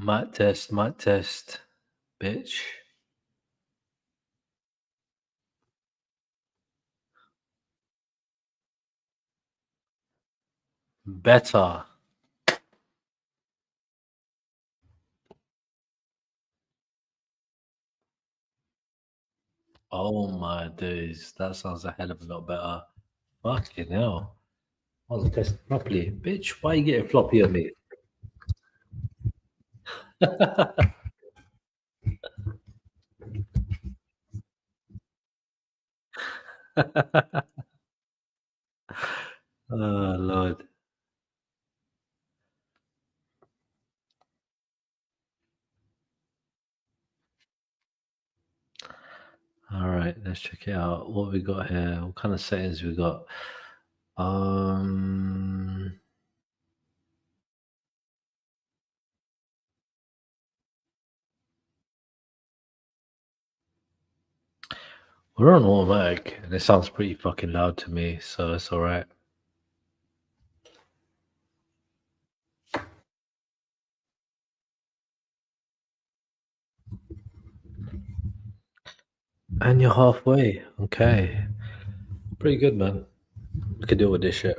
Mic test, bitch. Better. Oh my days, that sounds a hell of a lot better. Fucking hell. I was testing properly. Bitch, why you getting floppy on me? Oh Lord. Alright, let's check it out. What we got here? What kind of settings we got? Um we're on automatic and it sounds pretty fucking loud to me, so it's alright. And you're halfway. Okay. Pretty good, man. We could deal with this shit.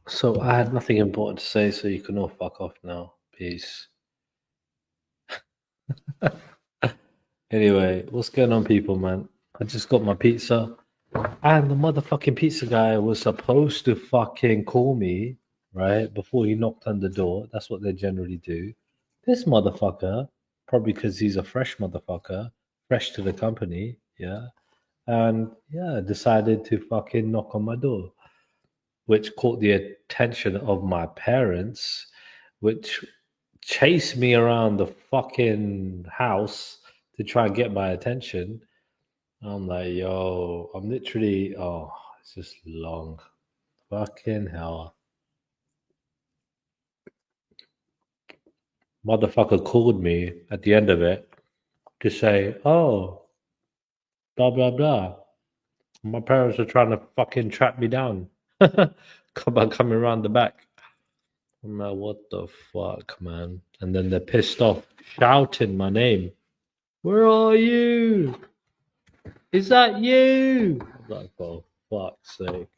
So I had nothing important to say, so you can all fuck off now. Peace. Anyway, what's going on, people, man? I just got my pizza, and the motherfucking pizza guy was supposed to fucking call me, right, before he knocked on the door. That's what they generally do. This motherfucker, probably because he's a fresh motherfucker, fresh to the company, yeah, and yeah, decided to fucking knock on my door, which caught the attention of my parents, which chased me around the fucking house to try and get my attention. I'm like, yo, I'm literally, oh, it's just long. Fucking hell. Motherfucker called me at the end of it to say, oh, blah, blah, blah. My parents are trying to fucking track me down. Coming around the back. I'm like, what the fuck, man? And then they're pissed off, shouting my name. Where are you? Is that you? I'm like, for fuck's sake.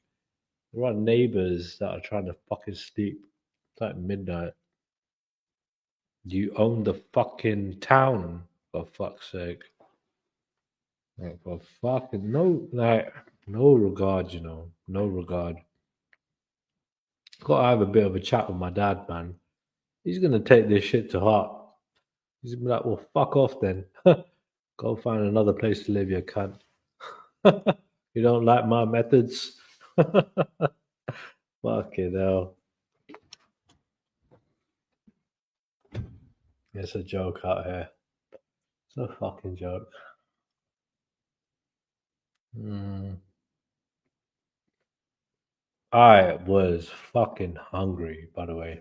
There are neighbors that are trying to fucking sleep. It's like midnight. You own the fucking town, for fuck's sake. Like, for fucking no, like, no regard, you know. No regard. Gotta have a bit of a chat with my dad, man. He's gonna take this shit to heart. He's gonna be like, well, fuck off then. Go find another place to live, you cunt. You don't like my methods? Fucking hell. It's a joke out here. It's a fucking joke. Mm. I was fucking hungry, by the way.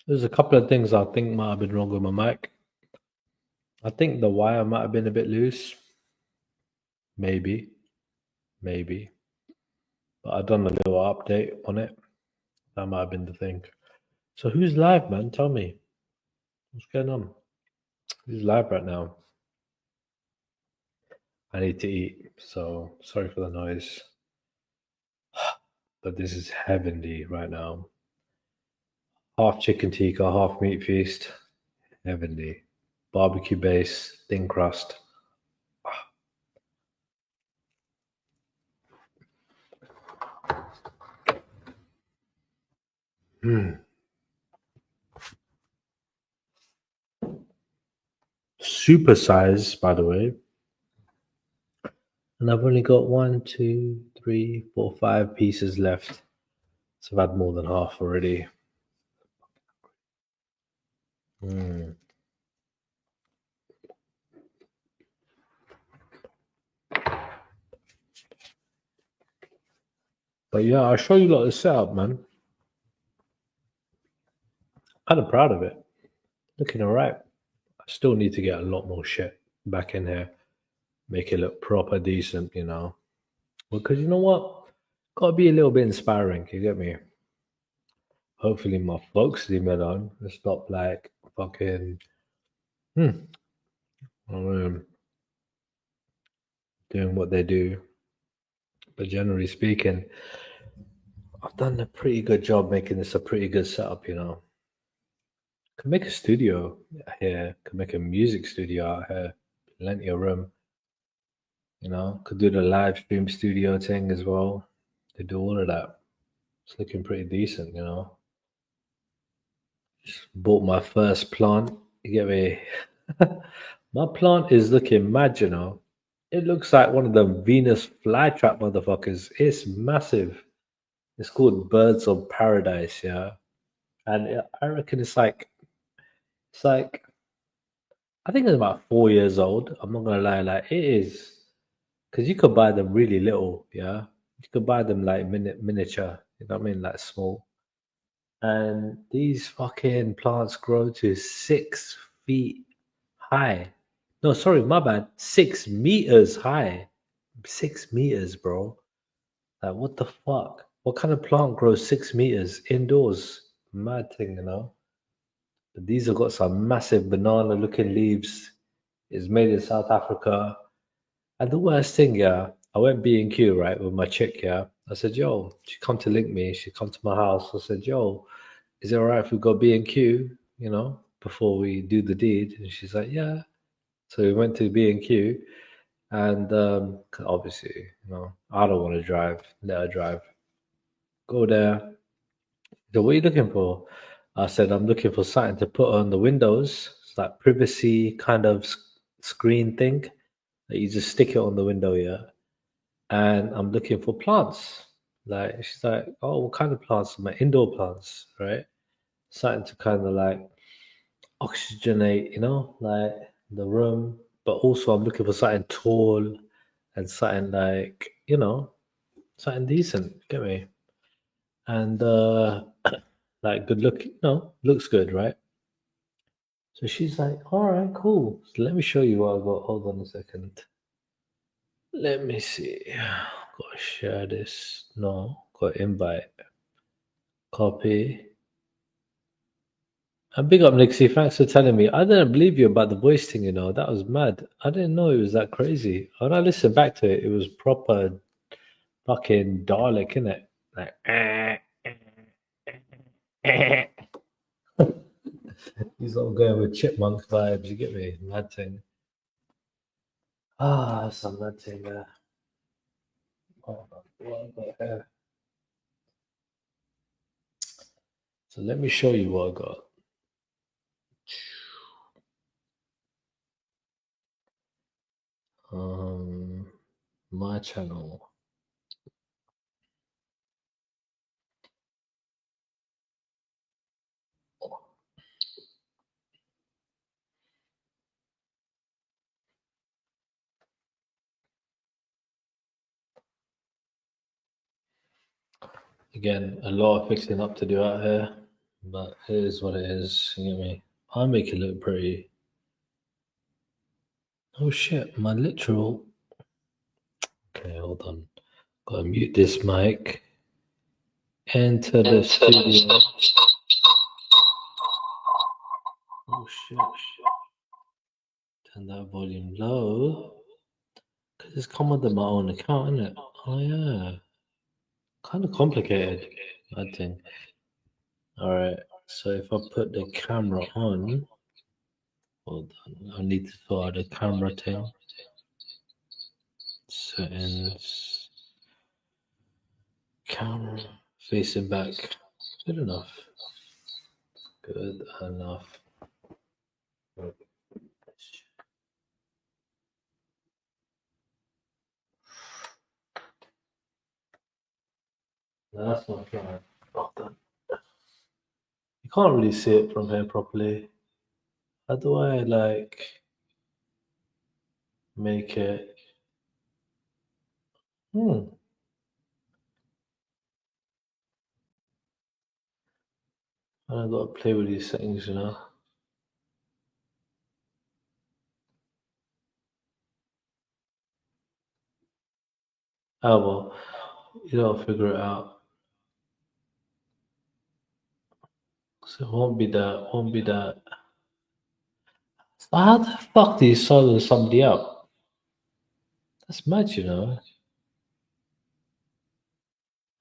There's a couple of things I think might have been wrong with my mic. I think the wire might have been a bit loose. Maybe. Maybe. But I've done a little update on it. That might have been the thing. So who's live, man? Tell me. What's going on? Who's live right now? I need to eat, so sorry for the noise. But this is heavenly right now. Half chicken tikka, half meat feast. Heavenly. Barbecue base, thin crust. Mm. Super size, by the way. And I've only got 5 pieces left. So I've had more than half already. Mm. But yeah, I'll show you a lot of the setup, man. kind of proud of it. Looking all right. I still need to get a lot more shit back in here, make it look proper decent, you know. Because you know what? Gotta be a little bit inspiring, you get me? Hopefully my folks leave me alone and stop like fucking hmm, um, doing what they do. But generally speaking, I've done a pretty good job making this a pretty good setup, you know. Could make a studio here, could make a music studio out here, plenty of room, you know. Could do the live stream studio thing as well. Could do all of that. It's looking pretty decent, you know. Just bought my first plant. You get me? My plant is looking mad, you know. It looks like one of them Venus flytrap motherfuckers. It's massive. It's called Birds of Paradise, yeah. And I reckon it's like I think it's about 4 years old. I'm not gonna lie, like it is, because you could buy them really little, yeah. You could buy them like miniature, you know what I mean, like small. And these fucking plants grow to 6 feet high. No, sorry, my bad. 6 meters high. 6 meters, bro. Like, what the fuck? What kind of plant grows 6 meters indoors? Mad thing, you know? But these have got some massive banana looking leaves. It's made in South Africa. And the worst thing, yeah, I went B&Q, right, with my chick, yeah. I said, yo, she come to link me. She come to my house. I said, yo, is it all right if we go B&Q, you know, before we do the deed? And she's like, yeah. So we went to B&Q and 'cause obviously, you know, I don't want to drive. Let her drive. Go there. So what are you looking for? I said, I'm looking for something to put on the windows. It's like privacy kind of screen thing that you just stick it on the window, yeah. And I'm looking for plants. Like she's like, oh, what kind of plants? My indoor plants, right? Something to kind of like oxygenate, you know, like the room. But also, I'm looking for something tall and something like, you know, something decent. Get me? And like good look, you know, looks good, right? So she's like, all right, cool. So let me show you what I got. Hold on a second. Let me see. Gotta share this. No, got invite. Copy. And big up, Nixie. Thanks for telling me. I didn't believe you about the voice thing, you know. That was mad. I didn't know it was that crazy. When I listened back to it, it was proper fucking Dalek, innit? Like, he's all going with chipmunk vibes, you get me? Mad thing. Ah, some mad thing there. Oh, what I got here. So let me show you what I got. Um, my channel. Again, a lot of fixing up to do out here, but it is what it is. You get me? I make it look pretty. Oh shit, my literal. Okay, hold on. Gotta mute this mic. Enter the studio. Oh shit. Turn that volume low. Because it's come under my own account, isn't it? Oh yeah. Kind of complicated, I think. Alright, so if I put the camera on. Hold on, I need to sort out the camera thing. Settings. Camera facing back. Good enough. Good enough. No, that's not right. Well done. You can't really see it from here properly. How do I like make it? Hmm. And I've got to play with these settings, you know. Oh well, you gotta figure it out. So it won't be that, won't be that. So how the fuck do you solo somebody out? That's mad, you know.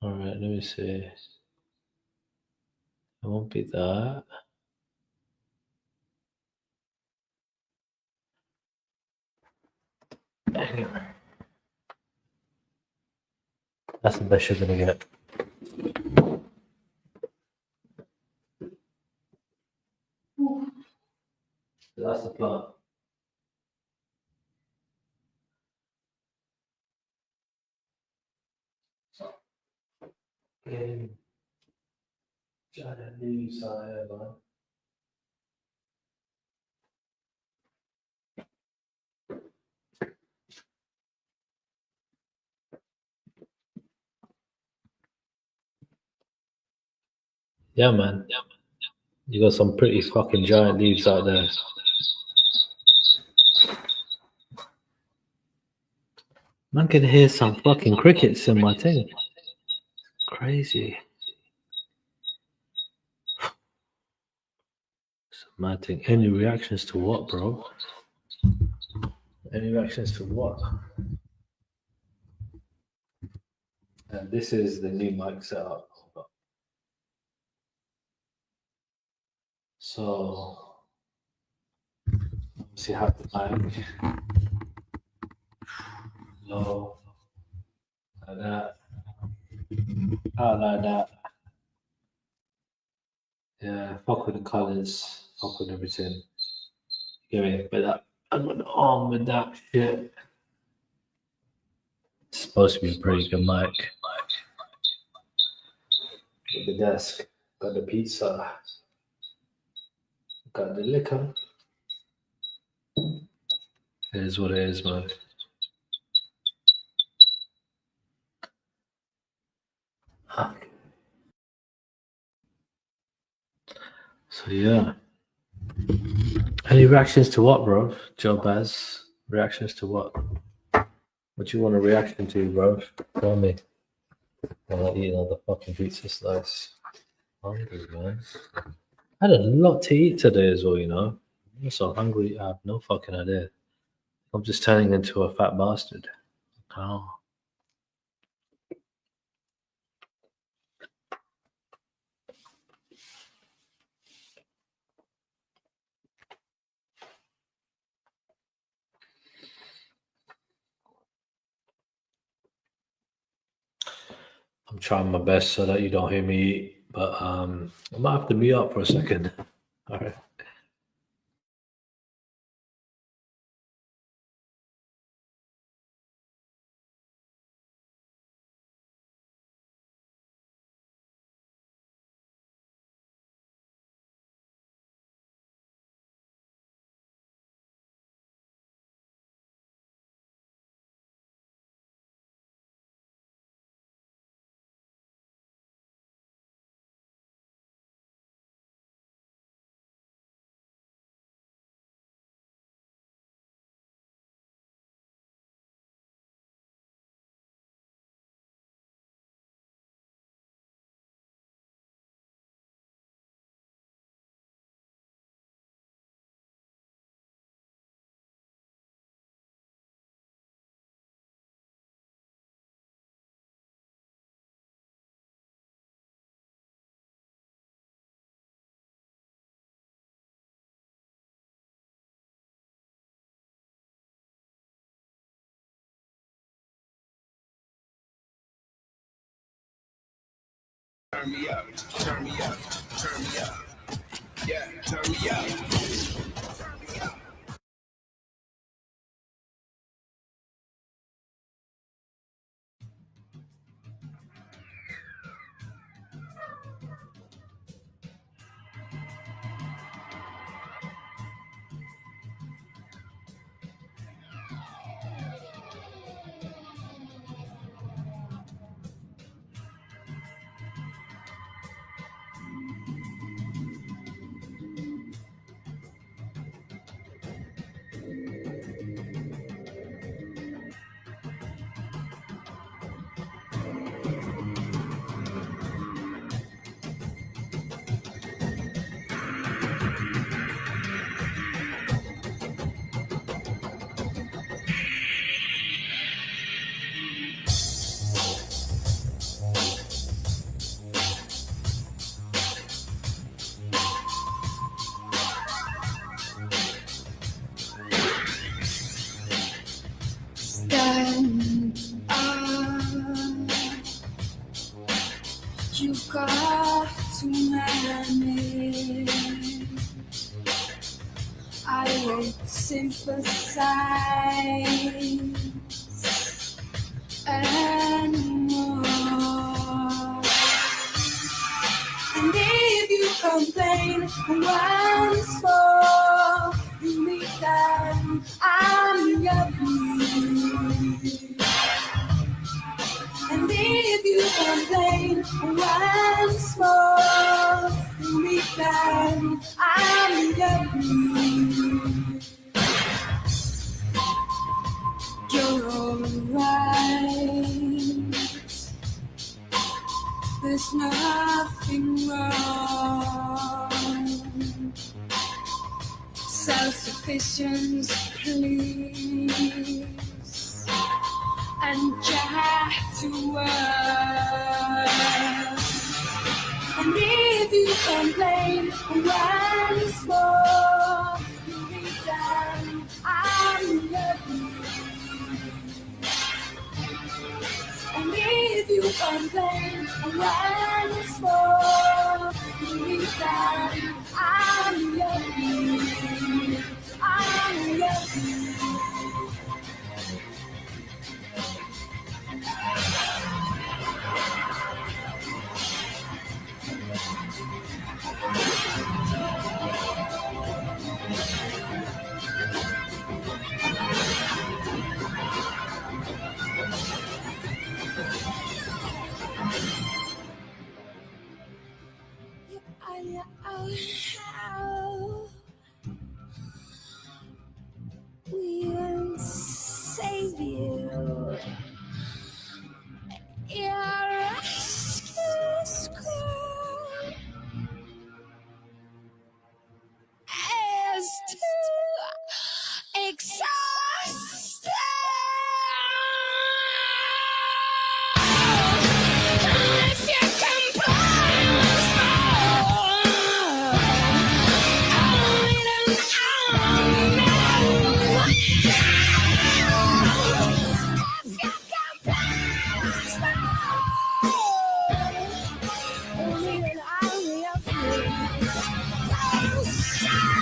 Alright, let me see. It won't be that. Anyway, that's the best you're gonna get. That's the plan. Giant leaves out here, man. Yeah, man. You got some pretty fucking giant leaves out there. Man can hear some fucking crickets in my thing. Crazy. It's a mad thing. Any reactions to what, bro? Any reactions to what? And this is the new mic setup. So, see how the mic low, like that, out like that. Yeah, fuck with the colors, fuck with everything. Give me, but that I'm gonna arm with that shit. It's supposed to be a pretty good mic. With the desk, got the pizza, got the liquor. It is what it is, man. So yeah. Any reactions to what, bro? Joe Baz. Reactions to what? What do you want a reaction to, bro? Tell me. I'm not eating all the fucking pizza slice. Hungry, man. I had a lot to eat today as well, you know. I'm so hungry, I have no fucking idea. I'm just turning into a fat bastard. Oh. I'm trying my best so that you don't hear me eat, but I might have to mute up for a second. All right. Turn me up, turn me up, turn me up. Yeah, turn me up. stand up. You got to manage. I won't sympathize anymore. And if you complain once more, you need time. I'm your please. And if you complain once more, you need time. I'm your please. You're alright. There's nothing wrong. Self-sufficient, please, and jack to work. And if you complain once more, you need time. I'm your And if you complain once more, you need time. I'm your please. I'm your please. We won't save you. Your rescue squad is too exhausted. If you complain once more, only then I'll know. If you complain once more, only then I'll be your please. Don't shout.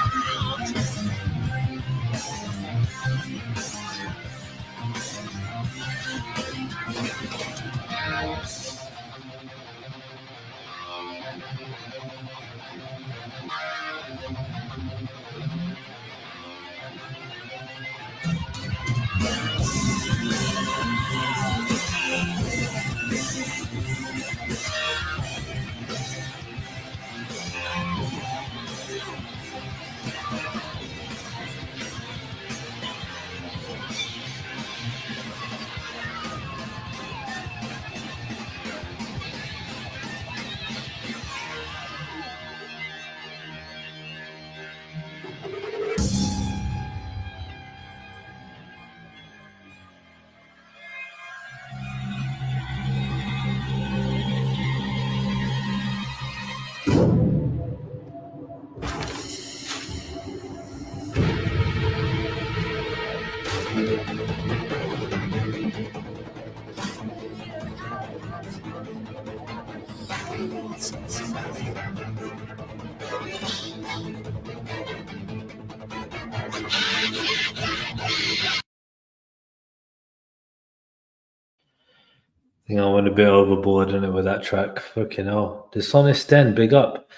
I think I went a bit overboard in it with that track. Fucking hell. Dishonest Den, big up.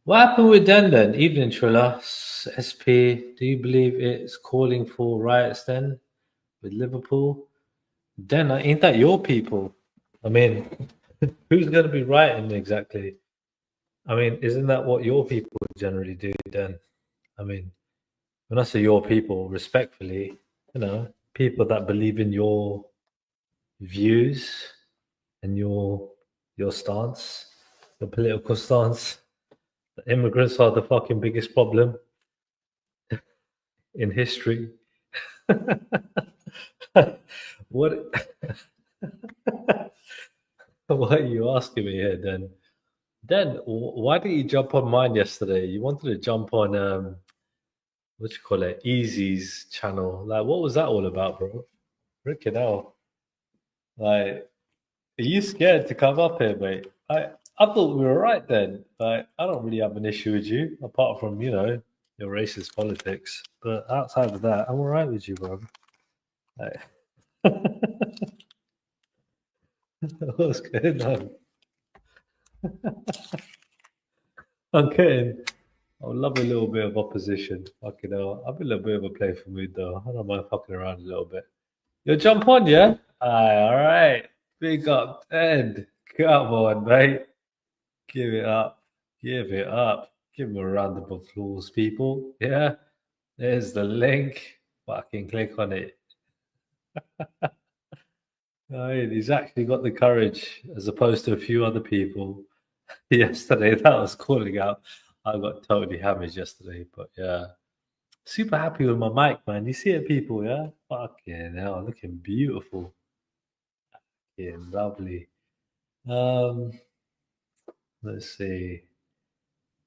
What happened with Den then? Evening Triller, SP. Do you believe it's calling for riots then with Liverpool? Den, ain't that your people? I mean, who's going to be rioting exactly? I mean, isn't that what your people generally do then? I mean, when I say your people, respectfully, people that believe in your views and your stance, your political stance. The immigrants are the fucking biggest problem in history. What? What are you asking me here, then? Then why didn't you jump on mine yesterday? You wanted to jump on what you call it, Easy's channel. Like, what was that all about, bro? Freaking hell. Like, are you scared to come up here, mate? I thought we were right then. Like, I don't really have an issue with you, apart from, your racist politics. But outside of that, I'm all right with you, bro. Like, what's going on? I'm kidding. I would love a little bit of opposition. Fucking hell. I'm in a bit of a playful mood, though. I don't mind fucking around a little bit. You'll jump on, yeah? Aye, all right. Big up, Ted. Come on, mate. Give it up. Give it up. Give him a round of applause, people. Yeah? There's the link. Fucking click on it. He's actually got the courage as opposed to a few other people yesterday that was calling out. I got totally hammered yesterday, but yeah. Super happy with my mic, man. You see it, people, yeah? Fucking hell, looking beautiful. Yeah, lovely. Let's see.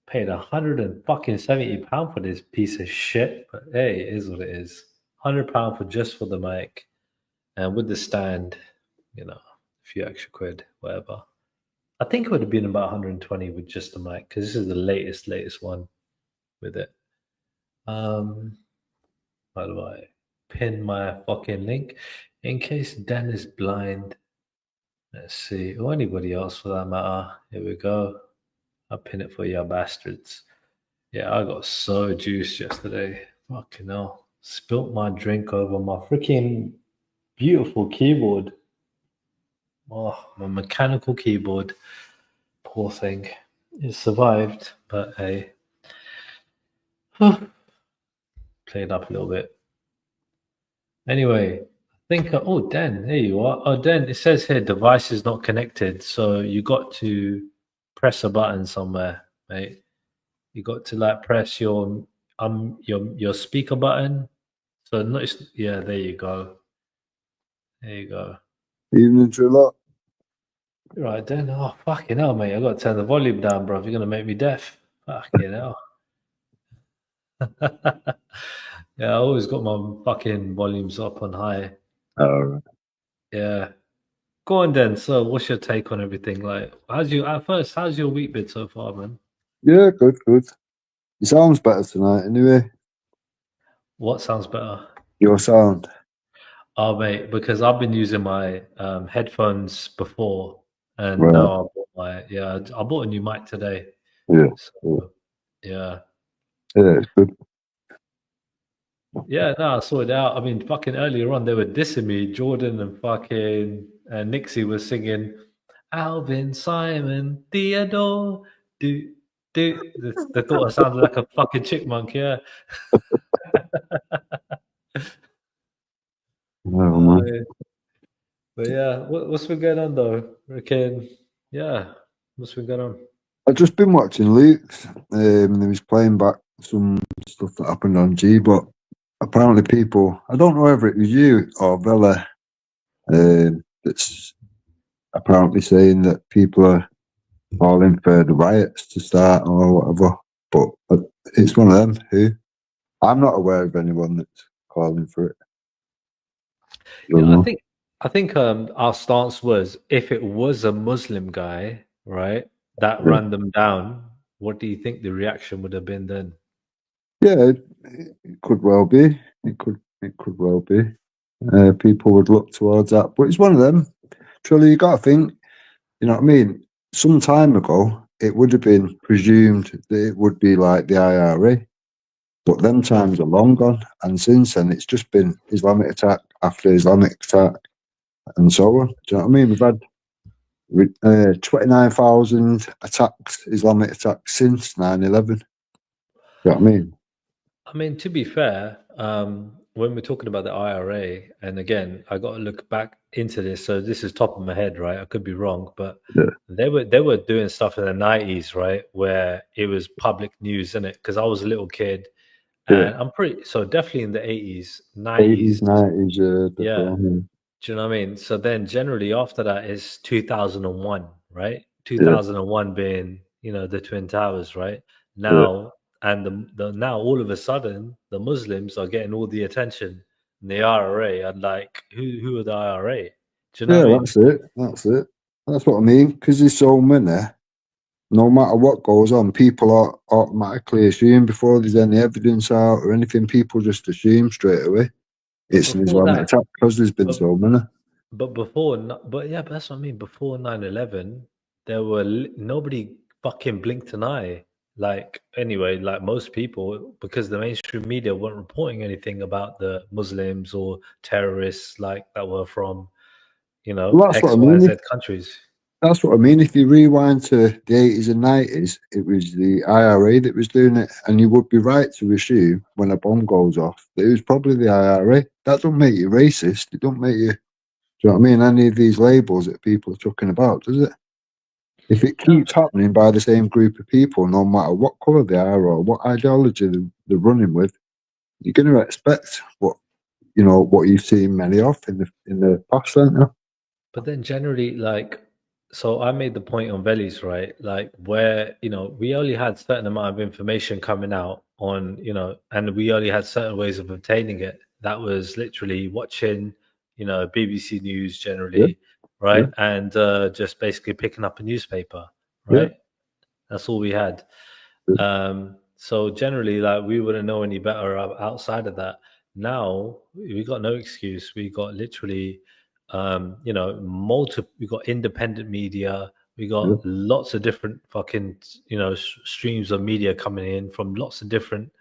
Paid £170 for this piece of shit, but hey, it is what it is. £100 for just for the mic, and with the stand, a few extra quid, whatever. I think it would have been about 120 with just the mic because this is the latest one with it. How do I pin my fucking link in case Dan is blind? Let's see, or anybody else for that matter. Here we go. I'll pin it for you bastards. Yeah, I got so juiced yesterday. Fucking hell. Spilt my drink over my freaking beautiful keyboard. Oh, my mechanical keyboard. Poor thing. It survived, but hey. Played up a little bit. Anyway, I think, oh, Dan, there you are. Oh, Dan, it says here device is not connected. So you got to press a button somewhere, mate. You got to like press your speaker button. So yeah, there you go. There you go. Evening, Trilla. Right then. Oh fucking hell, mate! I got to turn the volume down, bro. If you're gonna make me deaf, fucking hell. Yeah, I always got my fucking volumes up on high. All right. Yeah. Go on then. So, what's your take on everything? Like, how's your week been so far, man? Yeah, good. Your sound's better tonight, anyway. What sounds better? Your sound. Oh, mate, because I've been using my headphones before, and Right. now I bought a new mic today. Yeah. So, yeah. Yeah, it's good. Yeah, no, I saw it out. I mean, fucking earlier on, they were dissing me. Jordan and fucking Nixie was singing Alvin, Simon, Theodore. They thought I sounded like a fucking chipmunk, yeah. No, man. But yeah, what's been going on though? Yeah, what's been going on? I've just been watching Luke's. And he was playing back some stuff that happened on G, but apparently people, I don't know whether it was you or Bella, that's apparently saying that people are calling for the riots to start or whatever. But it's one of them who I'm not aware of anyone that's calling for it. Yeah, I think our stance was if it was a Muslim guy, right, that ran them down, what do you think the reaction would have been then? Yeah, it could well be. It could well be. People would look towards that, but it's one of them. Truly, you got to think. You know what I mean? Some time ago, it would have been presumed that it would be like the IRA, but them times are long gone. And since then, it's just been Islamic attack after Islamic attack, and so on. Do you know what I mean? We've had 29,000 attacks, Islamic attacks since 9/11. Do you know what I mean? I mean, to be fair, when we're talking about the IRA, and again, I got to look back into this. So this is top of my head, right? I could be wrong, but Yeah. they were doing stuff in the 90s, right, where it was public news, innit? Because I was a little kid, and I'm definitely in the 80s, 90s, 80s, 90s, yeah. Do you know what I mean? So then generally after that is 2001, right? 2001 being, the Twin Towers, right? Now, and now all of a sudden, the Muslims are getting all the attention. the IRA, and like, who are the IRA? Do you know Yeah, what I mean? that's it. That's it. That's what I mean. Because there's so many. No matter what goes on, people are automatically assume before there's any evidence out or anything. People just assume straight away But it's an before Islamic that, attack because there's been but so many. but yeah, but that's what I mean. Before 9/11, there were nobody fucking blinked an eye. Like anyway, like most people, because the mainstream media weren't reporting anything about the Muslims or terrorists like that were from, Well, that's what I X, Y, mean. Z countries. That's what I mean. If you rewind to the 80s and 90s, it was the IRA that was doing it. And you would be right to assume when a bomb goes off that it was probably the IRA. That don't make you racist. It don't make you, do you know what I mean? Any of these labels that people are talking about, does it? If it No, keeps happening by the same group of people, no matter what colour they are or what ideology they're running with, you're going to expect what you've seen many of in the past, aren't you? but then generally, like, so I made the point on Velis, right? Like, where, we only had certain amount of information coming out on, and we only had certain ways of obtaining it. That was literally watching, BBC News Yeah, generally, yeah, right? And just basically picking up a newspaper, yeah, right? That's all we had. yeah, So generally, like, we wouldn't know any better outside of that. Now we got no excuse. We got literally, multiple. We got independent media. We yeah, got lots of different fucking, streams of media coming in from lots of different,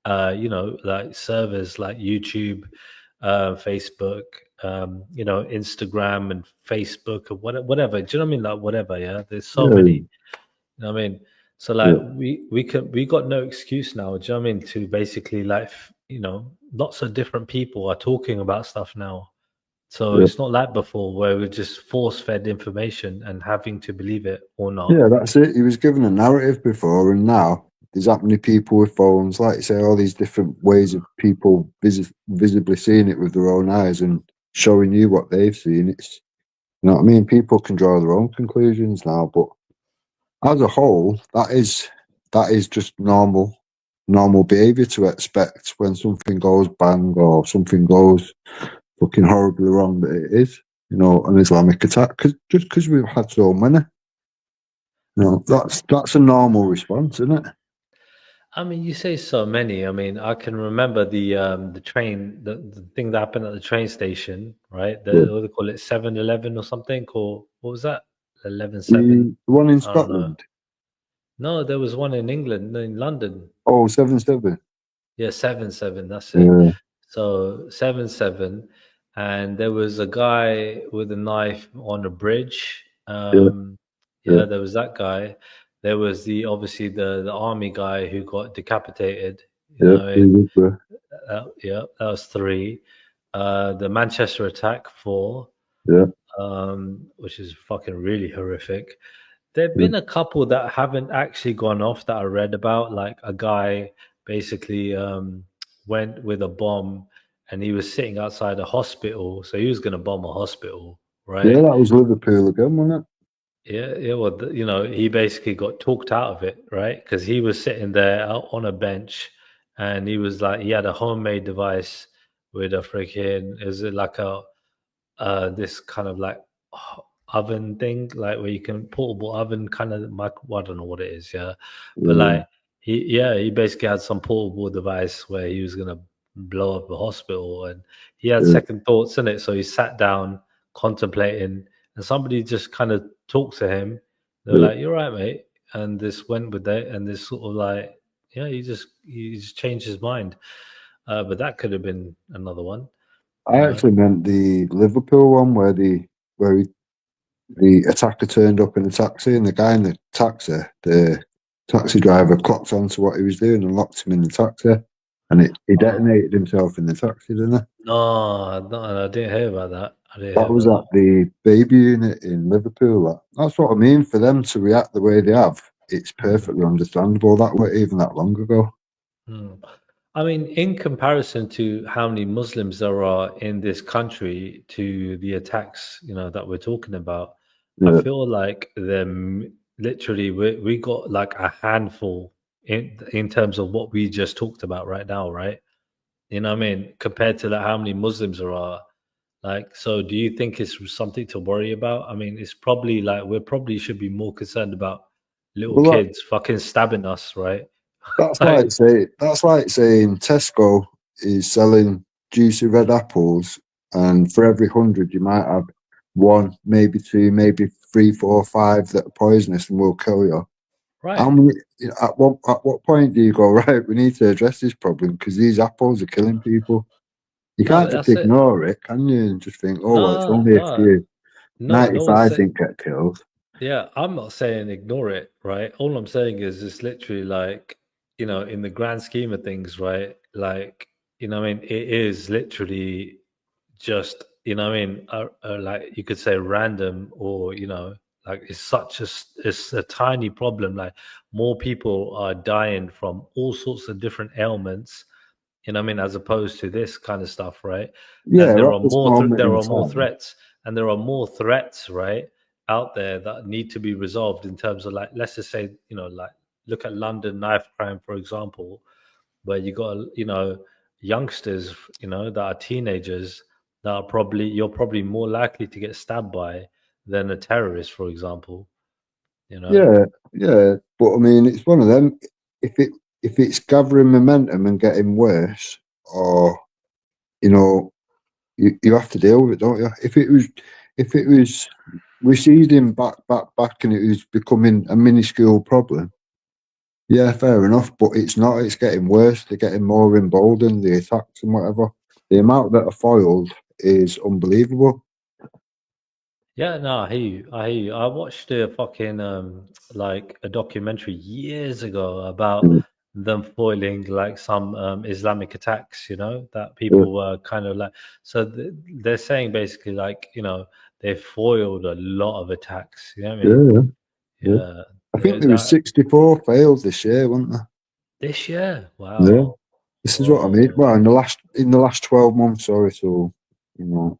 like servers like YouTube, Facebook, Instagram and Facebook or whatever. Do you know what I mean? Like whatever. Yeah, there's so many. yeah, You know what I mean? So like yeah. we got no excuse now, do you know what I mean, to basically like lots of different people are talking about stuff now. So Yeah. it's not like before where we're just force fed information and having to believe it or not. Yeah, that's it. He was given a narrative before, and now there's that many people with phones, like you say, all these different ways of people visibly seeing it with their own eyes and showing you what they've seen. It's, you know what I mean? People can draw their own conclusions now, but as a whole, that is just normal behaviour to expect when something goes bang or something goes fucking horribly wrong. That it is, an Islamic attack, just because we've had so many. No, that's a normal response, isn't it? I mean, you say so many. I mean, I can remember the train, the thing that happened at the train station, right? Yeah. What do they call it, 7-Eleven or something, or what was that? 11/7. The one in I don't know. Scotland. No, there was one in England, in London. Oh, 7-7. Yeah, 7/7. That's it. Yeah, So 7/7, and there was a guy with a knife on a bridge. yeah, yeah, Yeah, there was that guy. There was obviously the army guy who got decapitated. You yeah. know, what I He mean, was there. yeah, that was three. The Manchester attack, four, Yeah, which is fucking really horrific. There've yeah, been a couple that haven't actually gone off that I read about, like a guy basically went with a bomb and he was sitting outside a hospital, so he was going to bomb a hospital, yeah. right? That was Liverpool again, wasn't Yeah, yeah. Well, he basically got talked out of it, right? Because he was sitting there out on a bench, and he was like, he had a homemade device with a freaking, is it like a this kind of like oven thing, like where you can portable oven kind of well, I don't know what it is, yeah. But it? like he basically had some portable device where he was gonna blow up the hospital, and he had Yeah, second thoughts in it. So he sat down contemplating, and somebody just kind of talked to him. They were yeah, like, "You're right, mate," and this went with it, and this sort of like, yeah, he just changed his mind. But that could have been another one, I you know. actually meant the Liverpool one where the attacker turned up in a taxi, and the guy in the taxi driver clocked onto what he was doing and locked him in the taxi, and he Uh, detonated himself in the taxi, didn't he? No, no, I didn't hear about that. I didn't hear That was about at the baby unit in Liverpool. That's what I mean. For them to react the way they have, it's that. Mm, perfectly understandable. That way, even that long ago. mm. I mean, in comparison to how many Muslims there are in this country to the attacks, that we're talking about, I Yeah, feel like them literally we got like a handful in terms of what we just talked about right now, right? You know what I mean? Compared to like how many Muslims there are. Like, so do you think it's something to worry about? I mean, it's probably like we probably should be more concerned about little Well, kids fucking stabbing us, right? that's Like, like say that's like saying Tesco is selling juicy red apples, and for every 100 you might have one, maybe two, maybe three, four, five that are poisonous and will kill you. How right. many, at what point do you go, right, we need to address this problem because these apples are killing people? You No, can't but just that's it. ignore it, can you? And just think, oh, well, it's No, only a no, few. no, no one 95 said. didn't get killed. Yeah, I'm not saying ignore it, right? All I'm saying is it's literally like, in the grand scheme of things, right? Like, what I mean, it is literally just, what I mean, like you could say random or, like it's a tiny problem. Like more people are dying from all sorts of different ailments, what I mean, as opposed to this kind of stuff, right? And Yeah, at this moment there in are more time. threats, and there are more threats, right, out there that need to be resolved in terms of like, let's just say, like look at London knife crime, for example, where you got, youngsters, that are teenagers that are probably you're probably more likely to get stabbed by than a terrorist, for example, you know. Yeah, yeah. But I mean, it's one of them. If it if it's gathering momentum and getting worse, or you know, you have to deal with it, don't you? If it was receding back, and it was becoming a minuscule problem, yeah, fair enough. But it's not. It's getting worse. They're getting more emboldened. The attacks and whatever. The amount that are foiled is unbelievable. Yeah, no, I hear you. I hear you. I watched a fucking like a documentary years ago about Mm, them foiling like some Islamic attacks, that yeah, people were kind of like, so they're saying basically like, they foiled a lot of attacks, you know what I mean? yeah, yeah. Yeah. I think there was That 64 failed this year, weren't there? this year. Yeah. Wow. This is what I mean. Whoa. Well, in the last 12 months, sorry, so you know,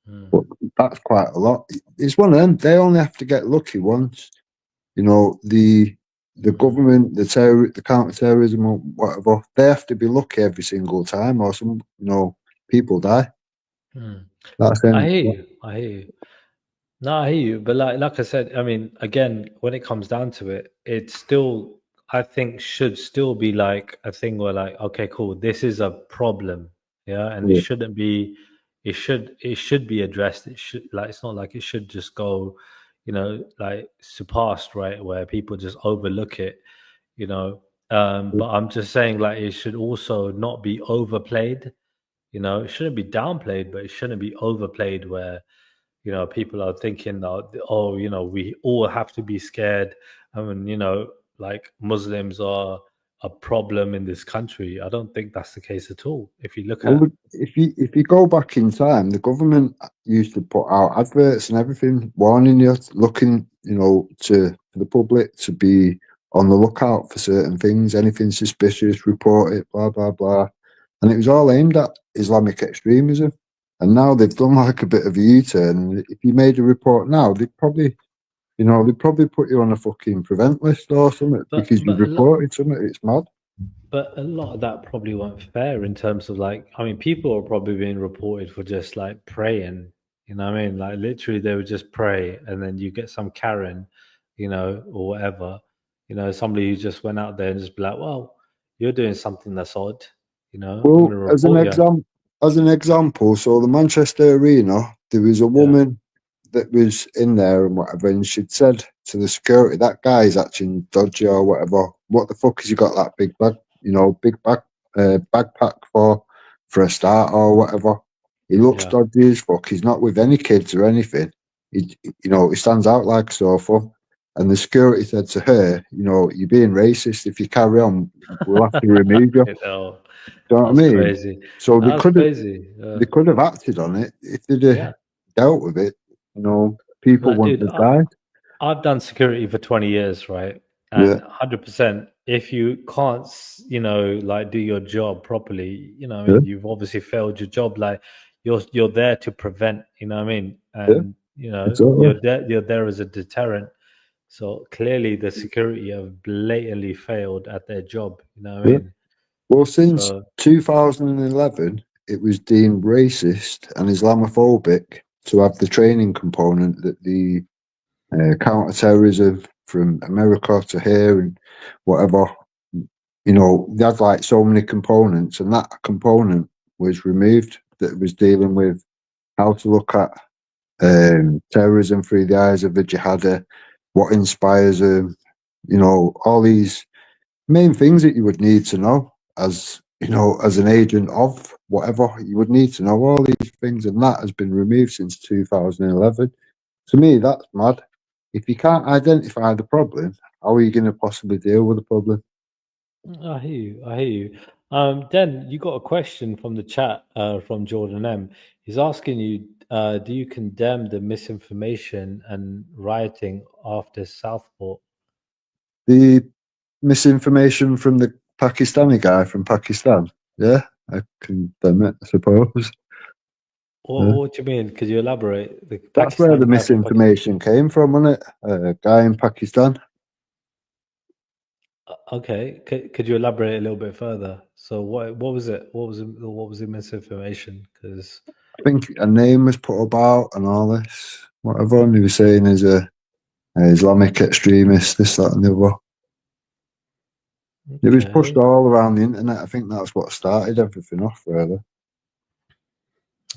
Hmm. but that's quite a lot. It's one of them. They only have to get lucky once. The Hmm. government, the counter-terrorism or whatever, they have to be lucky every single time, or some people die. Hmm. That's I them. hear you. I hear you. No, I hear you, but like I said, I mean, again, when it comes down to it, it's still I think should still be like a thing where like, okay, cool, this is a problem, yeah, and Yeah. it should be addressed. It should like it's not like it should just go, like surpassed, right, where people just overlook it, you know. But I'm just saying like it should also not be overplayed, it shouldn't be downplayed, but it shouldn't be overplayed where people are thinking that, oh, we all have to be scared. I mean, like Muslims are a problem in this country. I don't think that's the case at all. If you look Well, at, if you go back in time, the government used to put out adverts and everything, warning you, looking, for the public to be on the lookout for certain things. Anything suspicious, report it, blah blah blah. And it was all aimed at Islamic extremism. And now they've done like a bit of a U-turn. If you made a report now, they'd probably put you on a fucking prevent list or something but because you but a lot, reported something. It's mad. but a lot of that probably weren't fair in terms of like, I mean, people are probably being reported for just like praying. You know what I mean? Like literally, they would just pray, and then you get some Karen, or whatever, somebody who just went out there and just be like, well, you're doing something that's odd. I'm going Well, to as an report you. example, so the Manchester Arena, there was a Yeah. woman that was in there and whatever, and she'd said to the security, "That guy's acting dodgy or whatever. What the fuck has he got that big bag, big backpack for a start or whatever? He looks Yeah. dodgy as fuck. He's not with any kids or anything. He stands out like a sore thumb." And the security said to her, "You're being racist. If you carry on, we'll have to remove you." You know, Do you know what that's I mean? crazy. So they That's could have crazy. they could have acted on it if they'd have Yeah. dealt with it. People Like, wouldn't dude, have died. I've done security for 20 years, right? Yeah, And 100%, if you can't, like do your job properly, I yeah, mean, you've obviously failed your job. Like you're there to prevent, you know what I mean? yeah, And, exactly. you're there as a deterrent. So clearly the security have blatantly failed at their job, you know what I Yeah. mean? Well, since So 2011, it was deemed racist and Islamophobic to have the training component that the counter-terrorism from America to here and whatever, they had like so many components, and that component was removed that was dealing with how to look at terrorism through the eyes of a jihadi, what inspires them, all these main things that you would need to know as an agent of whatever. You would need to know all these things, and that has been removed since 2011. To me, that's mad. If you can't identify the problem, how are you going to possibly deal with the problem? I hear you. I hear you. Dan, you got a question from the chat from Jordan M. He's asking you, do you condemn the misinformation and rioting after Southport? The misinformation from the Pakistani guy from Pakistan, yeah, I condemn it, I suppose. What do you mean? Could you elaborate? The That's where the Pakistani guy from Pakistan. misinformation came from, wasn't it? A guy in Pakistan. Okay, could you elaborate a little bit further? So what was it? What was the misinformation? Because I think a name was put about and all this, whatever, and he was saying he's a Islamic extremist, this, that, and the other. It was pushed all around the internet. I think that's what started everything off, really.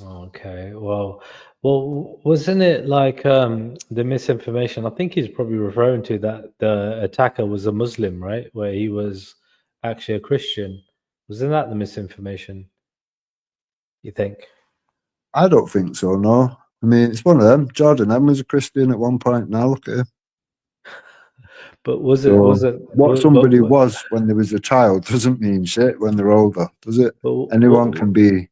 Okay, well, wasn't it like the misinformation? I think he's probably referring to that the attacker was a Muslim, right? Where he was actually a Christian. Wasn't that the misinformation? You think? I don't think so, no. I mean, it's one of them. Jordan M was a Christian at one point. Now look at him. But was it? So Was it? what somebody But was when they was a child doesn't mean shit when they're older, does it? Anyone what? can be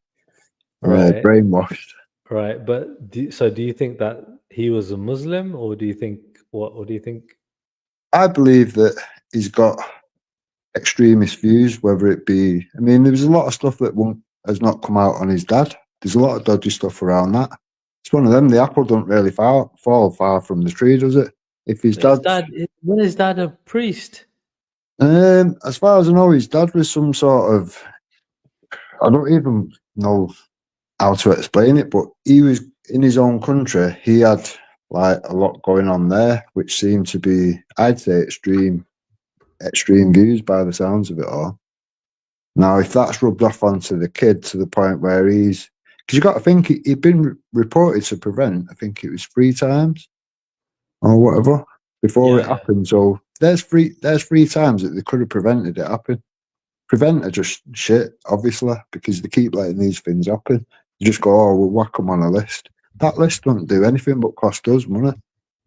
Right, brainwashed. right. But do you think that he was a Muslim, or do you think what? What do you think? I believe that he's got extremist views, whether it be, I mean, there was a lot of stuff that has not come out on his dad. There's a lot of dodgy stuff around that. It's one of them. The apple don't really fall far from the tree, does it? If his dad's, When is that a priest? as far as I know, his dad was some sort of, I don't even know how to explain it, but he was in his own country. He had like a lot going on there, which seemed to be, I'd say, extreme views by the sounds of it all. Now, if that's rubbed off onto the kid to the point where he's, because you got to think he'd been reported to prevent, I think it was 3 times or whatever before it Yeah. happened. So there's 3 times that they could have prevented it happening. Prevent are just shit, obviously, because they keep letting these things happen. You just go, oh, we'll whack them on a list. That list doesn't do anything but cost us money.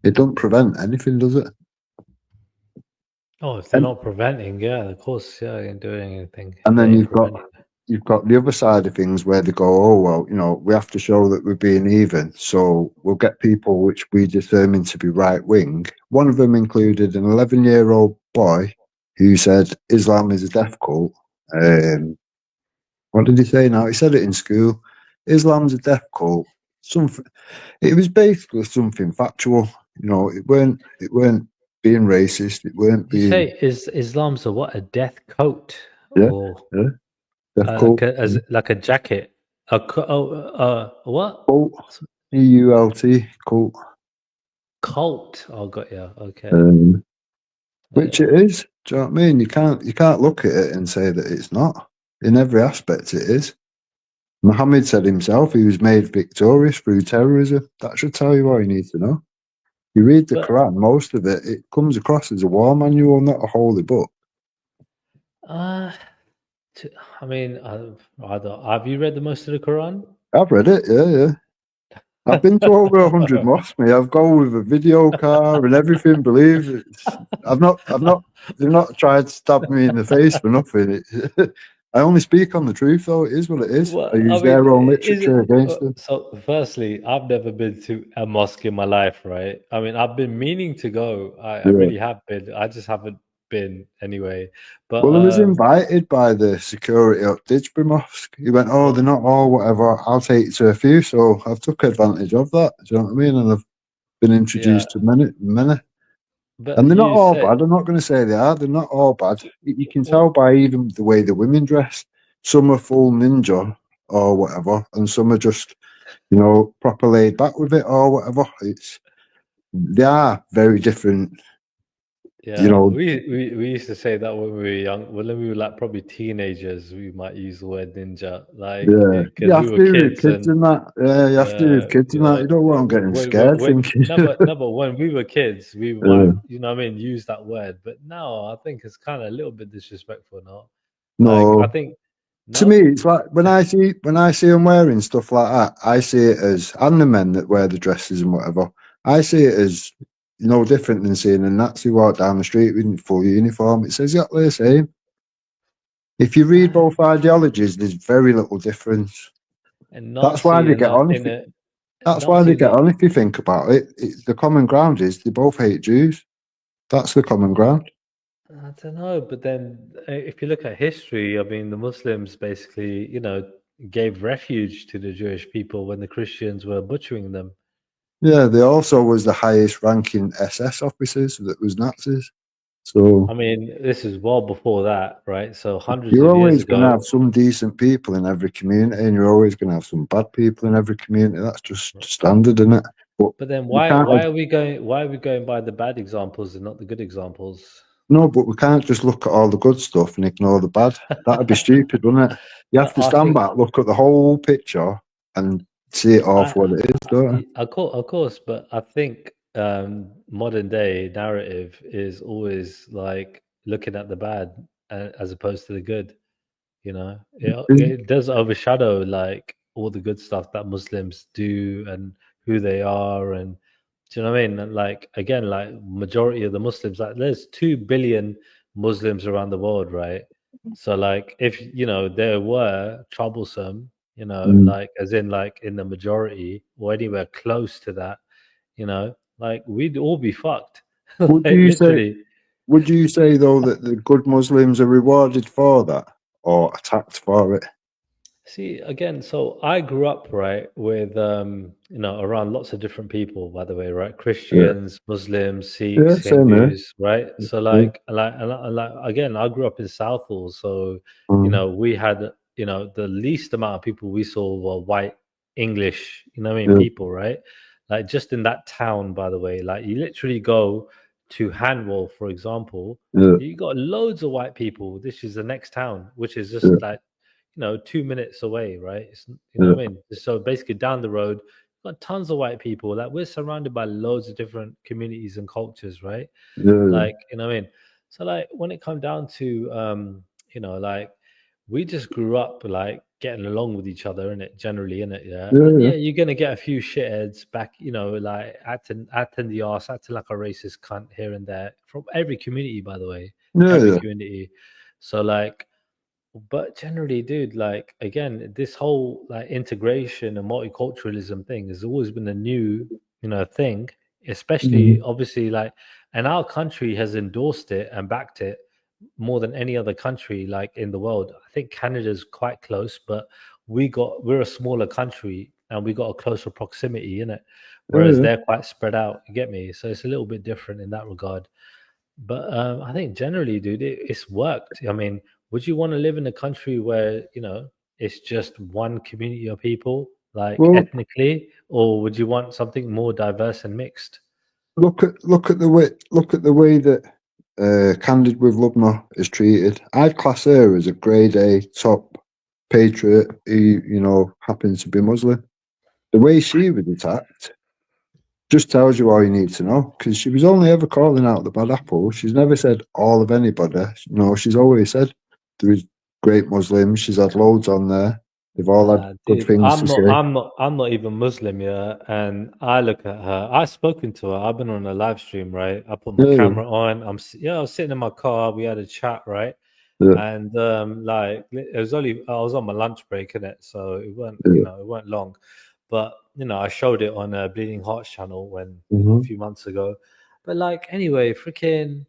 It doesn't prevent anything, does it? Oh, if they're not preventing, yeah, of course, yeah, they ain't doing anything. And They then ain't preventing. you've got the other side of things where they go, oh well, we have to show that we're being even, so we'll get people which we determine to be right wing. One of them included an 11-year-old boy who said Islam is a death cult. What did he say now? He said it in school. Islam's a death cult. Something. It was basically something factual. It weren't being racist. It weren't Did you being say Islam's a what? A death coat, yeah, or death cult. like a jacket? What? Cult. CULT cult. Cult. Oh, got you. Okay. Which it is. Do you know what I mean? You can't look at it and say that it's not. In every aspect, it is. Muhammad said himself he was made victorious through terrorism. That should tell you all you need to know. You read the But Quran, most of it comes across as a war manual, not a holy book. I mean, I don't. Have you read the most of the Quran? I've read it, yeah. I've been to over 100 mosques, mate. I've gone with a video car and everything. Believe it. They've not tried to stab me in the face for nothing. I only speak on the truth, though. It is what it is. Well, I I use mean, their own is literature it? against them. So, firstly, I've never been to a mosque in my life, right? I mean, I've been meaning to go. I Yeah. really have been. I just haven't been anyway. But Well, I was invited by the security at Didsbury Mosque. He went, oh, they're not all whatever. I'll take you to a few. So I've took advantage of that. Do you know what I mean? And I've been introduced to many. But And they're not you all said, bad. I'm not going to say they are. They're not all bad. You can tell well, by even the way the women dress. Some are full ninja or whatever, and some are just, proper laid back with it or whatever. They are very different. yeah, we used to say that when we were young. When we were like probably teenagers, we might use the word ninja, like Yeah, you because we have were to with kids kids and and that. Yeah, you have to with kids and that. You don't want them getting scared thinking. no, but when we were kids, we might, uh, what I mean, use that word. But now I think it's kind of a little bit disrespectful now. Like I no, think to me, no, it's like when I see them wearing stuff like that, I see it as, and the men that wear the dresses and whatever, I see it as no different than seeing a Nazi walk down the street with full uniform. It's exactly the same. If you read both ideologies, there's very little difference. and That's why Nazi they and get on. in a That's why they Nazi get that on. If you think about it, the common ground is they both hate Jews. That's the common ground. I don't know, but then if you look at history, I mean, the Muslims basically, gave refuge to the Jewish people when the Christians were butchering them. Yeah, they also was the highest ranking SS officers that was Nazis. So I mean, this is well before that, right? So hundreds you're of years always going to ago. have some decent people in every community, and you're always going to have some bad people in every community. That's just standard, isn't it? But But then we why can't. why are we going why are we going by the bad examples and not the good examples? No, but we can't just look at all the good stuff and ignore the bad. That'd be stupid, wouldn't it? You have to I stand think back, look at the whole picture, and see it all for what it is, don't you? of course, but I think modern day narrative is always like looking at the bad as opposed to the good. It does overshadow like all the good stuff that Muslims do and who they are, and do you know what I mean? And like again, like majority of the Muslims, like there's 2 billion Muslims around the world, right? So like if there were troublesome, Mm. like as in like in the majority or anywhere close to that, like we'd all be fucked. Would Like you say? literally. Would you say though that the good Muslims are rewarded for that or attacked for it? See, again, so I grew up, right, with around lots of different people, by the way, right? Yeah, Christians, Muslims, yeah, Sikhs, same here. Hindus, right? So Yeah, like again, I grew up in Southall, so mm, we had, the least amount of people we saw were white English, yeah, people, right? Like just in that town, by the way, like you literally go to Hanwell, for example, yeah, you got loads of white people. This is the next town, which is yeah, just like 2 minutes away, right? yeah, What I mean? So basically, down the road, got tons of white people. Like we're surrounded by loads of different communities and cultures, right? yeah, Like, what I mean? So like when it come down to like we just grew up like getting along with each other in it generally in it, yeah. yeah, And yeah, yeah, you're gonna get a few shitheads back, like acting the arse, acting like a racist cunt here and there from every community, by the way, yeah, every yeah. community. So like but generally, dude, like again, this whole like integration and multiculturalism thing has always been a new, thing, especially Mhm. obviously like and our country has endorsed it and backed it more than any other country like in the world. I think Canada's quite close, but we're a smaller country and we got a closer proximity in it. Yeah, Whereas yeah. they're quite spread out, you get me? So it's a little bit different in that regard. But I think generally, dude, it's worked. I mean, would you want to live in a country where it's just one community of people, like Well, ethnically, or would you want something more diverse and mixed? look at the way that Candid with Lubna is treated. I'd class her as a grade A top patriot who happens to be Muslim. The way she was attacked just tells you all you need to know, because she was only ever calling out the bad apple. She's never said all of anybody. She's always said there is great Muslims. She's had loads on there. They've all had good Dude, things to say. I'm not even Muslim, yeah. And I look at her. I've spoken to her. I've been on a live stream, right? I put my Yeah, camera on. I was sitting in my car. We had a chat, right? yeah, And like it was only I was on my lunch break in it, so it weren't yeah. it weren't long. But I showed it on a Bleeding Hearts channel when a Hmm. few months ago. But like anyway, freaking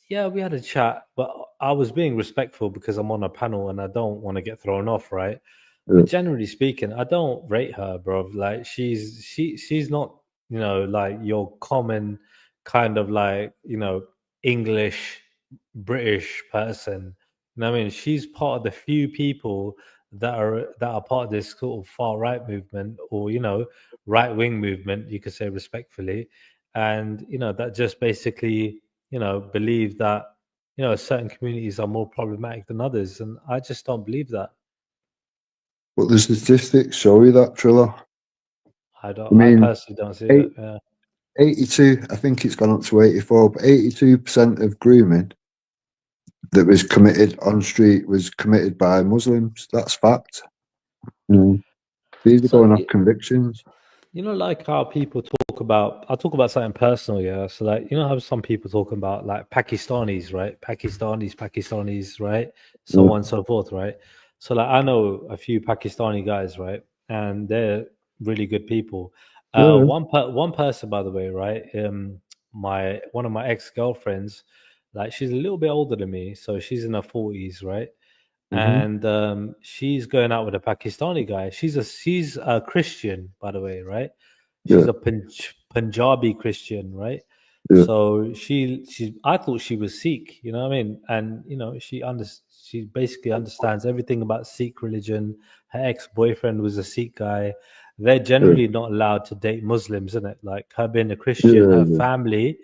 yeah, we had a chat, but I was being respectful because I'm on a panel and I don't want to get thrown off, right? Yeah. But generally speaking, I don't rate her, bro. Like she's not, like your common kind of like, you know, English British person. You know what I mean? She's part of the few people that are part of this sort of far right movement, or you know, right wing movement, you could say respectfully, and you know that just basically, you know, believe that, you know, certain communities are more problematic than others, and I just don't believe that. But the statistics show you that, Triller. I don't. I I mean, personally don't see eight, it. Yeah. 82, I think it's gone up to 84, but 82% of grooming that was committed on street was committed by Muslims. That's fact. These are So going off convictions. you know, like how people talk about, I'll talk about something personal, yeah. So, like, you know, how some people talk about like Pakistanis, right? Pakistanis, right? So Yeah, on and so forth, right? So, like, I know a few Pakistani guys, right? And they're really good people. yeah, One person, by the way, right? My one of my ex girlfriends, like, she's a little bit older than me, so she's in her 40s, right? hmm And she's going out with a Pakistani guy. She's a Christian, by the way, right? yeah, She's a Punjabi Christian, right? yeah, So she I thought she was Sikh, you know what I mean? And you know, she basically understands everything about Sikh religion. Her ex-boyfriend was a Sikh guy. They're yeah, generally not allowed to date Muslims, isn't it? Like her being a Christian, yeah, her yeah, family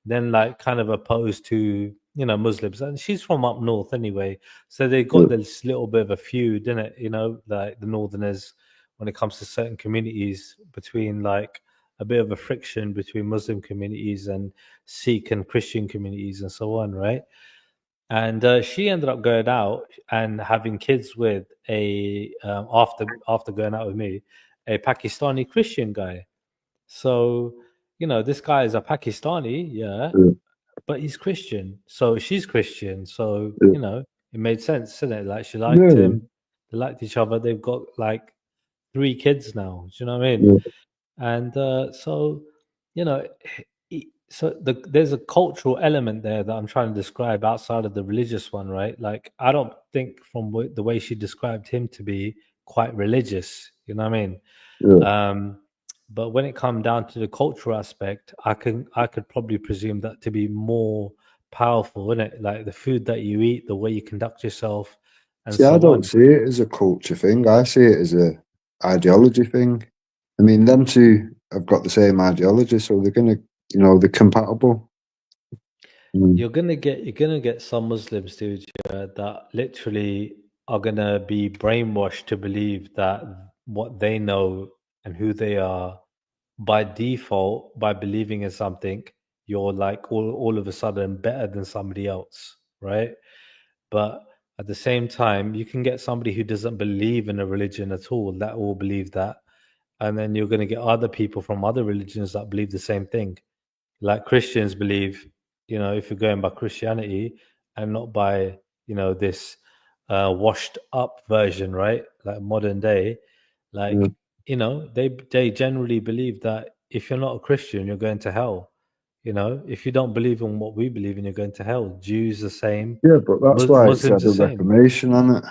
then like kind of opposed to, you know, Muslims. And she's from up north anyway. So they yeah. got this little bit of a feud, didn't it? You know, like the Northerners, when it comes to certain communities, between like a bit of a friction between Muslim communities and Sikh and Christian communities and so on, right? And she ended up going out and having kids with a after going out with me, a Pakistani Christian guy. So you know, this guy is a Pakistani, yeah, Yeah, but he's Christian, so she's Christian. So yeah, you know, it made sense, didn't it? Like she liked yeah, him, they liked each other. They've got like 3 kids now. Do you know what I mean? yeah. And so you know, there's a cultural element there that I'm trying to describe outside of the religious one, right? Like I don't think from the way she described him to be quite religious. You know what I mean? Yeah. Um, but when it come down to the cultural aspect, I could probably presume that to be more powerful, isn't it? Like the food that you eat, the way you conduct yourself, and See, I so don't on. see it as a culture thing. I see it as a ideology thing. I mean, them two have got the same ideology, so they're gonna, they're compatible. Mm, You're gonna get some Muslims, dude, yeah, that literally are gonna be brainwashed to believe that what they know and who they are by default, by believing in something, you're like all of a sudden better than somebody else, right? But at the same time, you can get somebody who doesn't believe in a religion at all that will believe that. And then you're going to get other people from other religions that believe the same thing. Like Christians believe, you know, if you're going by Christianity and not by, you know, this washed up version, right? Like modern day, yeah. like, you know, they generally believe that if you're not a Christian, you're going to hell. You know, if you don't believe in what we believe in, you're going to hell. Jews the same, Yeah, but that's why it's Muslims had the a same. reformation on it.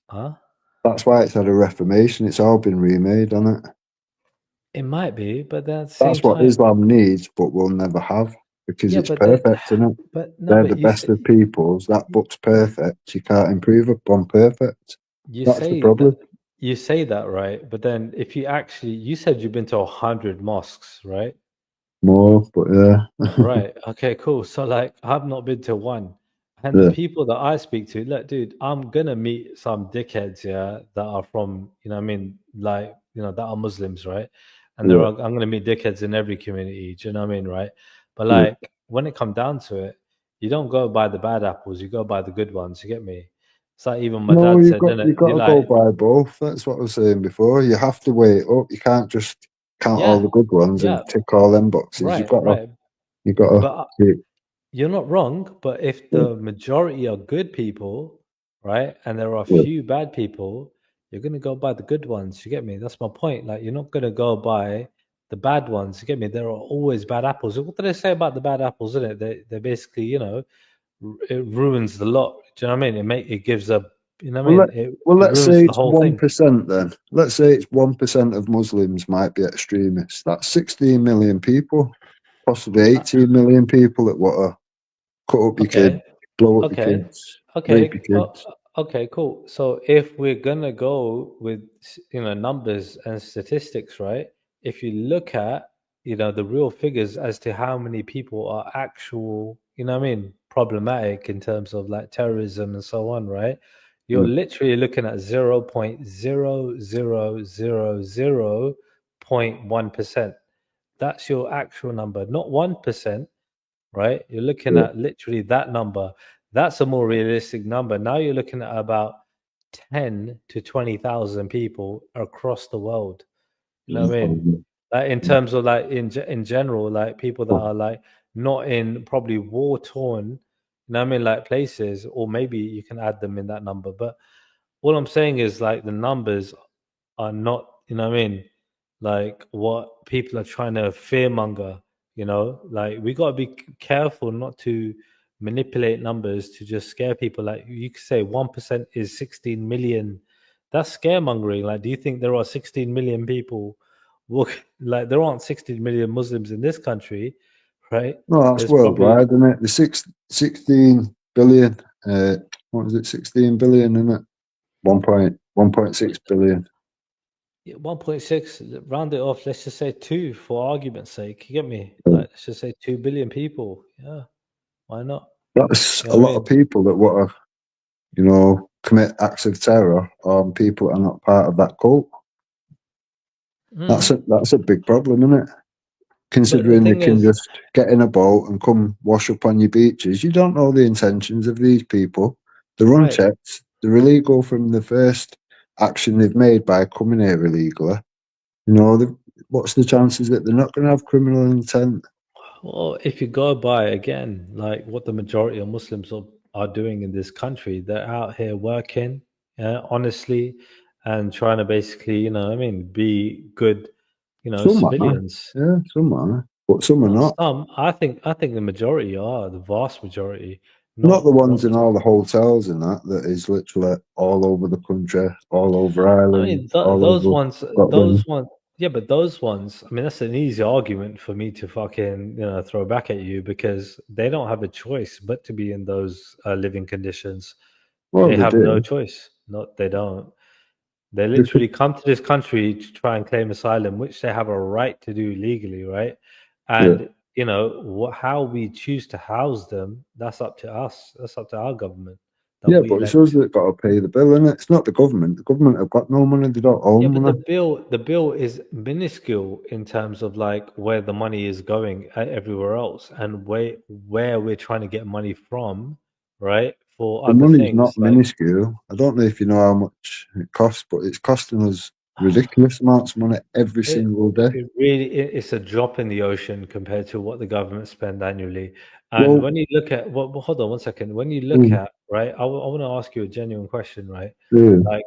Huh? That's why it's had a reformation. It's all been remade on it. It might be, but then at the same That's what time, Islam needs, but will never have because yeah, it's but that, perfect, isn't it? but no, They're but the best of peoples. That book's perfect. You can't improve upon perfect. you That's the say that problem. you say that, right? But then if you actually, you said you've been to 100 mosques, right? More, but yeah, Right. Okay, cool. So like I've not been to one. And the yeah, people that I speak to, look, dude, I'm gonna meet some dickheads, yeah, that are from, you know what I mean, like, you know, that are Muslims, right? And yeah, I'm gonna meet dickheads in every community, do you know what I mean, right? But yeah. like when it comes down to it, you don't go by the bad apples, you go by the good ones, you get me? It's like even my No, dad said, didn't you it? got You to go like, by both. That's what I was saying before. You have to weigh it up. You can't just count all yeah, the good ones yeah, and tick all them boxes. right, right. You got to. But you're not wrong, but if Yeah, the majority are good people, right, and there are a yeah. few bad people, you're gonna go by the good ones. You get me? That's my point. Like you're not gonna go by the bad ones. You get me? There are always bad apples. What do they say about the bad apples? Isn't it? They basically, you know, it ruins the lot. Do you know what I mean? It gives a, you know what I Well, mean? It let's ruins say the it's whole thing. 1% then. Let's say it's 1% of Muslims might be extremists. That's 16 million people. possibly 18 million people that want to cut up your kid, Okay. blow up your Okay. kids, rape Okay. your kids. Okay, cool. So if we're gonna go with numbers and statistics, right? If you look at the real figures as to how many people are actual, what I mean, problematic in terms of like terrorism and so on, right? You're Mm. literally looking at 0.00000.1%. That's your actual number, not 1%, right? You're looking Yeah. at literally that number. That's a more realistic number. Now you're looking at about 10 to 20,000 people across the world. You know what I mean? Like in terms of like in general, like people that are like not in probably war torn, I mean, like places, or maybe you can add them in that number. But all I'm saying is like the numbers are not, what I mean, like what people are trying to fearmonger, like we got to be careful not to manipulate numbers to just scare people. Like you could say 1% is 16 million. That's scaremongering. Like, do you think there are 16 million people? Like, there aren't 16 million Muslims in this country, right? No, that's There's probably worldwide, isn't it? The 16 billion, what was it, 16 billion, isn't it? 1.6 billion. 1.6, round it off. Let's just say two for argument's sake. You get me? Like, let's just say 2 billion people. Yeah, why not? That's You a know what I lot of mean? people that want to, commit acts of terror on people that are not part of that cult. Mm. That's a big problem, isn't it? But the Considering they thing can is, just get in a boat and come wash up on your beaches. You don't know the intentions of these people. They're right? unchecked. They're illegal from the first action they've made by coming here illegally. What's the chances that they're not going to have criminal intent? Well, if you go by again, like what the majority of Muslims are doing in this country, they're out here working, honestly, and trying to basically, I mean, be good, Some are, civilians. yeah, some are, but some are Not not. some. I think the majority are the vast majority. Not the ones Not. in all the hotels and that is literally all over the country, all over I Ireland, mean, all those over ones, Scotland. yeah, but those ones, I mean, that's an easy argument for me to fucking, throw back at you because they don't have a choice but to be in those living conditions. Well, They they have no do. choice. Not, they don't. They They could, literally come to this country to try and claim asylum, which they have a right to do legally, right? yeah, And, how we choose to house them, that's up to us. That's up to our government that yeah, we but it's us elect. that got to pay the bill, and it's not the government. The government have got no money; they don't Yeah, own but money. the bill is minuscule in terms of like where the money is going everywhere else and where we're trying to get money from, right? For The other money's not things like minuscule. I don't know if you know how much it costs, but it's costing us ridiculous amounts of money every it, single day. it's a drop in the ocean compared to what the government spend annually. And Well, when you look at well, hold on one second. When you look mm, at right, I want to ask you a genuine question, right? yeah, Like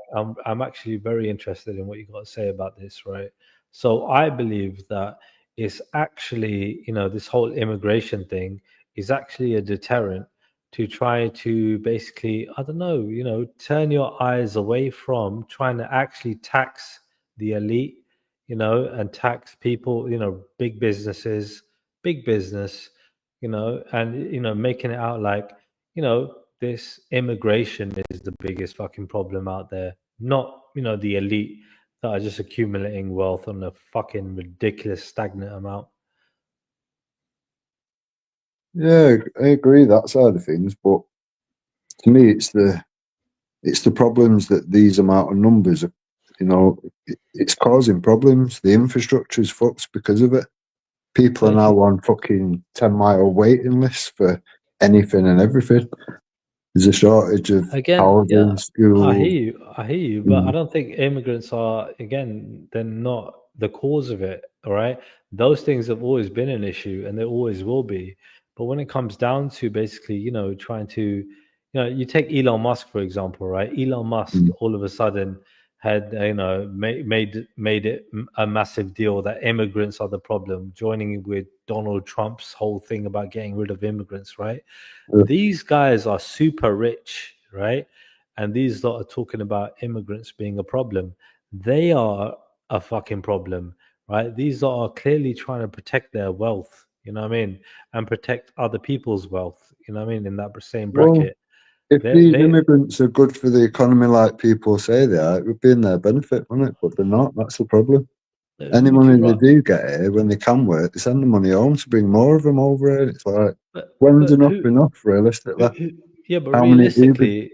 I'm actually very interested in what you got to say about this, right? So I believe that it's actually, this whole immigration thing is actually a deterrent to try to basically, I don't know, turn your eyes away from trying to actually tax the elite, and tax people, big business, and making it out like, this immigration is the biggest fucking problem out there, not, the elite that are just accumulating wealth on a fucking ridiculous stagnant amount. yeah, I agree that side of things, but to me, it's the problems that these amount of numbers are. It's causing problems. The infrastructure is fucked because of it. People are But now on fucking 10-mile waiting lists for anything and everything. There's a shortage of again, yeah, housing, school. I hear you, but I Mm. don't think immigrants are, again, they're not the cause of it, all right? Those things have always been an issue and they always will be. But when it comes down to basically, trying to, you take Elon Musk, for example, right? Elon Musk Mm. all of a sudden had, made it a massive deal that immigrants are the problem, joining with Donald Trump's whole thing about getting rid of immigrants, right? Yeah, These guys are super rich, right? And these lot are talking about immigrants being a problem. They are a fucking problem, right? These lot are clearly trying to protect their wealth, You know what I mean? And protect other people's wealth. You know what I mean? In that same Well, bracket. if They these they immigrants are good for the economy like people say they are, it would be in their benefit, wouldn't it? But they're not. That's the problem. Any would you money they right? do get here, when they can work, they send the money home to bring more of them over here. It's like, when's But enough enough, realistically? yeah, but How many Uber, realistically,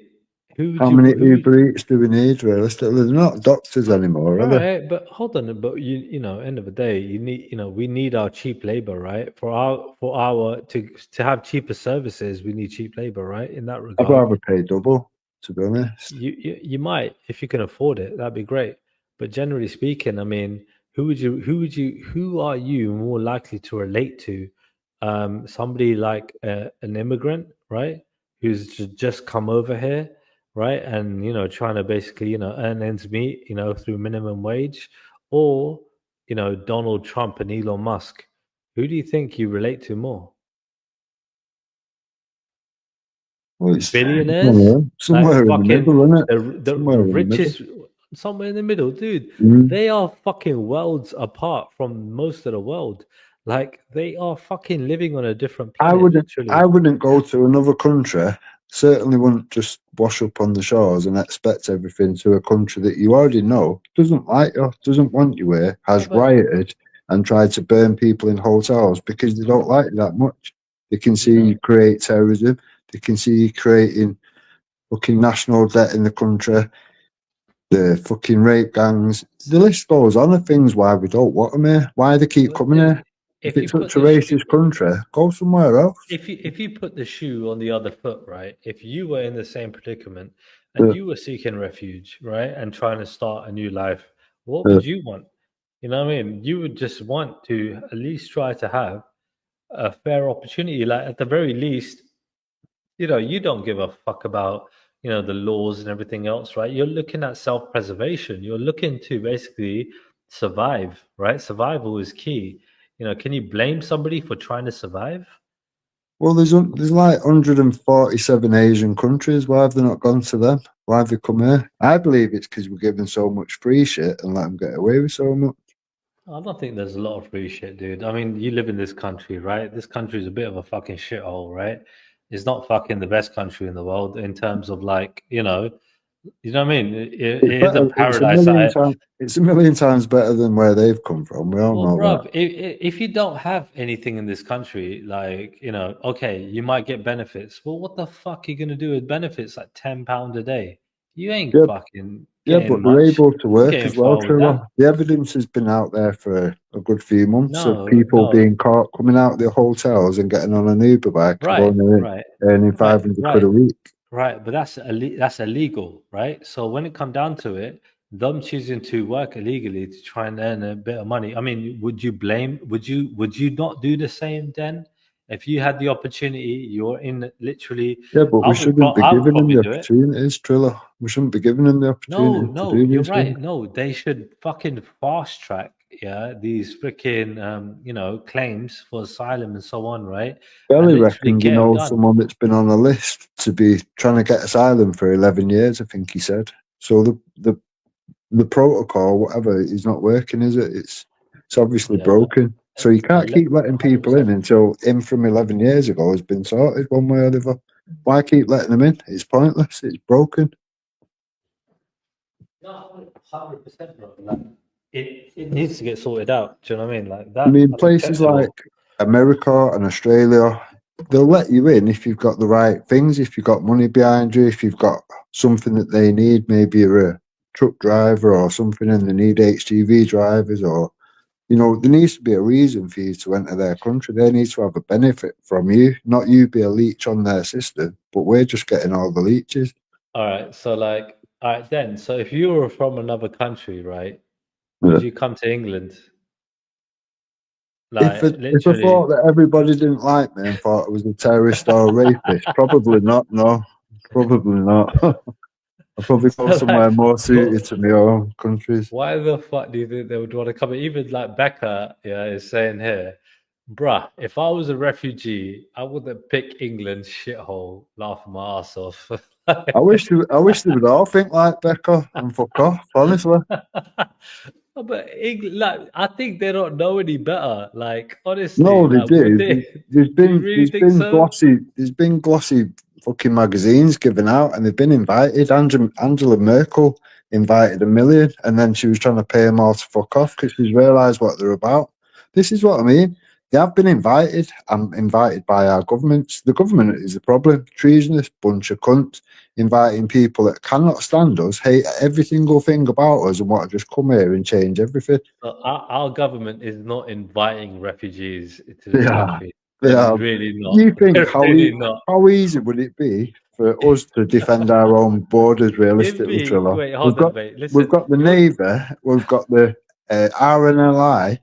who would how you many who Uber Eats do we need, realistically? They're not doctors anymore, are they? Right, but hold on, but end of the day, we need our cheap labor, right? For our to have cheaper services, we need cheap labor, right? In that I'd regard, rather pay double, to be honest. you might, if you can afford it, that'd be great. But generally speaking, I mean, who are you more likely to relate to? Somebody like an immigrant, right? Who's just come over here, right? And trying to basically earn ends meet, through minimum wage, or Donald Trump and Elon Musk. Who do you think you relate to more? Well, it's Billionaires, like somewhere in the fucking middle, isn't it? the Somewhere in the middle. richest, somewhere in the middle, dude. Mm. They are fucking worlds apart from most of the world. Like they are fucking living on a different I planet, wouldn't. I literally. wouldn't go to another country. Certainly wouldn't just wash up on the shores and expect everything to a country that you already know doesn't like you, doesn't want you here, Yeah, has but rioted and tried to burn people in hotels because they don't like you that much. They can see no, you create terrorism. They can see you creating fucking national debt in the country. The fucking rape gangs. The list goes on of things why we don't want them here. Why they keep but coming then here. If if you it's put such a the shoe, racist country, go somewhere else. if you put the shoe on the other foot, right? If you were in the same predicament and you were seeking refuge, right, and trying to start a new life, what Uh, would you want? You know what I mean? You would just want to at least try to have a fair opportunity. Like at the very least, you don't give a fuck about, the laws and everything else, right? You're looking at self-preservation. You're looking to basically survive, right? Survival is key. Can you blame somebody for trying to survive? Well, there's like 147 Asian countries. Why have they not gone to them? Why have they come here? I believe it's because we're giving so much free shit and let them get away with so much. I don't think there's a lot of free shit, dude. I mean, you live in this country, right? This country is a bit of a fucking shithole, right? It's not fucking the best country in the world in terms of like, you know what I mean? It It's is a better. It's a paradise. million times. It's a million times better than where they've come from. We all Well, know that. bruv, if you don't have anything in this country, like, okay, you might get benefits. Well, what the fuck are you gonna do with benefits like £10 a day? You ain't Yeah, fucking yeah, getting but they're much. able to You ain't work getting as well, far with Triller. that. The evidence has been out there for a good few months of No, people no. being caught coming out of their hotels and getting on an Uber bike and Right, going there right, earning right, 500 quid right. a week. Right, but that's illegal, right? So when it come down to it, them choosing to work illegally to try and earn a bit of money. I mean, would you not do the same then? If you had the opportunity, you're in literally. Yeah, but we shouldn't be I would giving them probably the do it. opportunities, Triller. We shouldn't be giving them the No, opportunity to no, do you're these things. right. No, they should fucking fast track, yeah, these freaking claims for asylum and so on, right? And Belly literally reckons he get them knows done. someone that's been on a list to be trying to get asylum for 11 years, I think he said. So the protocol, whatever, is not working, is it? It's obviously Yeah, no, broken. So you can't keep letting people in 100%. until him from 11 years ago has been sorted one way or the other. Why keep letting them in? It's pointless. It's broken. No, 100%, bro. Like, it needs to get sorted out. Do you know what I mean? Like I that's mean, places like unacceptable. America and Australia, they'll let you in if you've got the right things, if you've got money behind you, if you've got something that they need. Maybe you're a truck driver or something and they need HGV drivers, or, there needs to be a reason for you to enter their country. They need to have a benefit from you, not you be a leech on their system, but we're just getting all the leeches. All right. So like, all right then. So if you were from another country, right, would Yeah. you come to England? If I, Like if I literally. thought that everybody didn't like me and thought I was a terrorist or a rapist, probably not, no. Probably not. I'll probably go So like, somewhere more suited to my own countries. why the fuck do you think they would want to come? Even like Becca, yeah, is saying here, bruh, if I was a refugee, I wouldn't pick England's shithole, laughing my ass off. I wish they would all think like Becca and fuck off, honestly. Oh, but like, I think they don't know any better. Like, honestly, No, they like, would do. they? There's Do you been really there's think been so? glossy fucking magazines given out, and they've been invited. Angela Merkel invited 1 million, and then she was trying to pay them all to fuck off because she's realised what they're about. This is what I mean. They have been invited. I'm invited by our governments. The government is the problem. Treasonous bunch of cunts inviting people that cannot stand us, hate every single thing about us, and want to just come here and change everything. Our government is not inviting refugees to They this are. country. They They're are. really not. You think They're really not. how easy would it be for us to defend our own borders Give realistically, me. Trilla? Wait, hold on, mate. We've Listen, got the you're Navy, we've got the RNLI.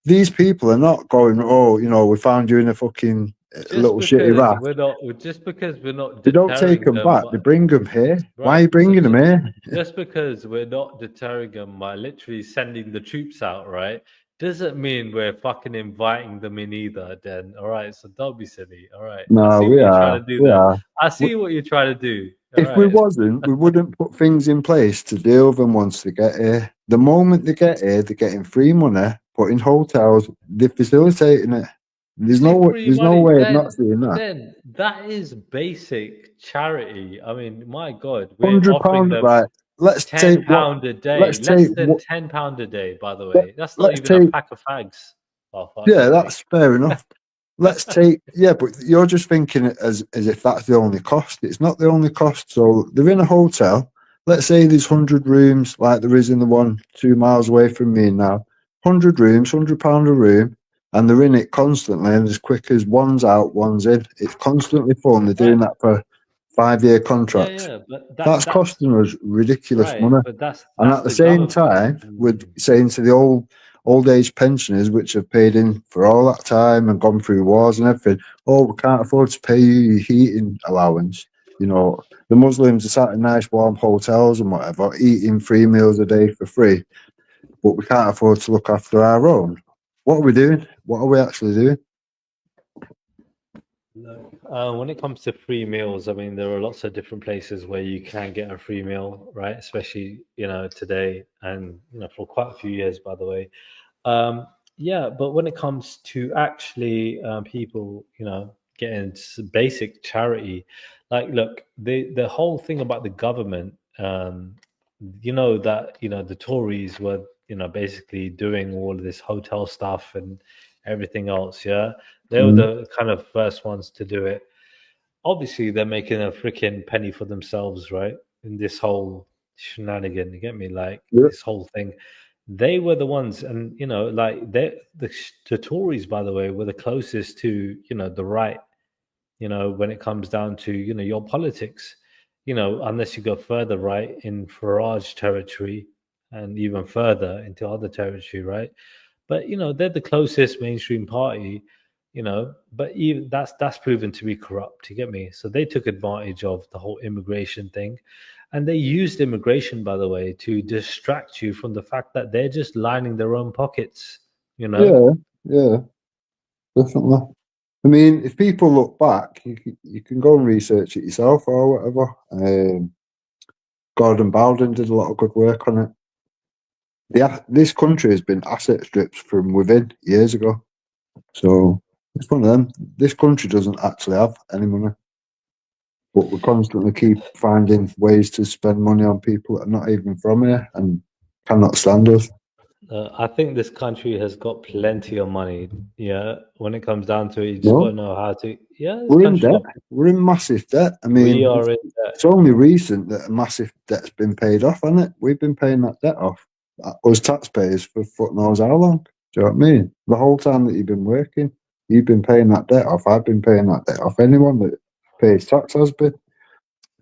These people are not going, oh, we found you in a fucking just little shitty because raft. we're not. Just because we're not They don't take deterring them them. back. They bring them here. Why are Right. you So bringing them here? just because we're not deterring them by literally sending the troops out, right, doesn't mean we're fucking inviting them in either. Then, all right. So don't be silly. All right. I No, see we what you're trying are. to do We there. are. I see what you're trying to do. All If we right. wasn't, we wouldn't put things in place to deal with them once they get here. The moment they get here, they're getting free money, put in hotels, they're facilitating it. You say free There's no money, way of not seeing that. then that is basic charity. I mean, my God, we're offering £100, them right? Let's take what? £10 a day, Let's take less than what? £10 a day. By the Let, way, that's not let's even a take. pack of fags. Oh, fuck's Yeah, sake! that's fair enough. Let's take. Yeah, but you're just thinking it as if that's the only cost. It's not the only cost. So they're in a hotel. Let's say there's 100 rooms, like there is in the one 2 miles away from me now. 100 rooms, £100 a room, and they're in it constantly. And as quick as one's out, one's in. It's constantly fun. They're doing Right? that for 5-year Yeah, contracts. yeah. But That's that's costing us ridiculous right. money. But And that's at the the same government. time, we're saying to the old age pensioners, which have paid in for all that time and gone through wars and everything, oh, we can't afford to pay you your heating allowance. The Muslims are sat in nice warm hotels and whatever, eating 3 meals a day for free, but we can't afford to look after our own. What are we doing? What are we actually doing? When it comes to free meals, I mean, there are lots of different places where you can get a free meal, right? Especially, today and, for quite a few years, by the way. Yeah, but when it comes to actually people, getting basic charity, like, look, the whole thing about the government, the Tories were, basically doing all of this hotel stuff and everything else. Yeah, they were Mm. the kind of first ones to do it. Obviously, they're making a freaking penny for themselves, right? In this whole shenanigan, you get me? Like Yeah, this whole thing, they were the ones, and like the Tories, by the way, were the closest to the right. When it comes down to your politics, unless you go further right in Farage territory and even further into other territory, right? But they're the closest mainstream party, but even that's proven to be corrupt. You get me? So they took advantage of the whole immigration thing, and they used immigration, by the way, to distract you from the fact that they're just lining their own pockets. yeah, yeah, definitely. I mean, if people look back, you can go and research it yourself or whatever. Gordon Bowden did a lot of good work on it. This country has been asset stripped from within years ago. So it's one of them. This country doesn't actually have any money, but we constantly keep finding ways to spend money on people that are not even from here and cannot stand us. I think this country has got plenty of money. Yeah, when it comes down to it, you just got to No, know how to. Yeah, this we're in country debt. got. We're in massive debt. I We mean, are in. it's only recent that a massive debt's been paid off, hasn't it? We've been paying that debt off as taxpayers for fuck knows how long. Do you know what I mean? The whole time that you've been working, you've been paying that debt off. I've been paying that debt off. Anyone that pays tax has been.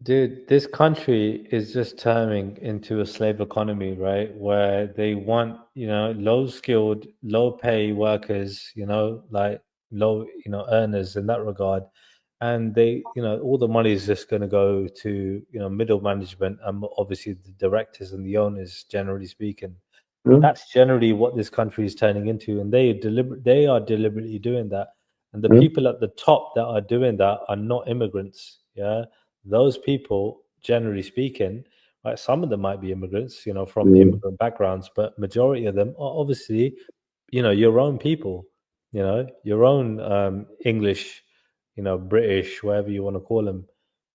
Dude, this country is just turning into a slave economy, right? Where they want, low skilled, low pay workers, like low, earners in that regard. And they, all the money is just going to go to, middle management and obviously the directors and the owners, generally speaking. Yeah, That's generally what this country is turning into. And they are deliberately doing that. And the yeah, people at the top that are doing that are not immigrants. Yeah, those people, generally speaking, Right, some of them might be immigrants, from Yeah. immigrant backgrounds, but majority of them are obviously, your own people, your own English, British, whatever you want to call them,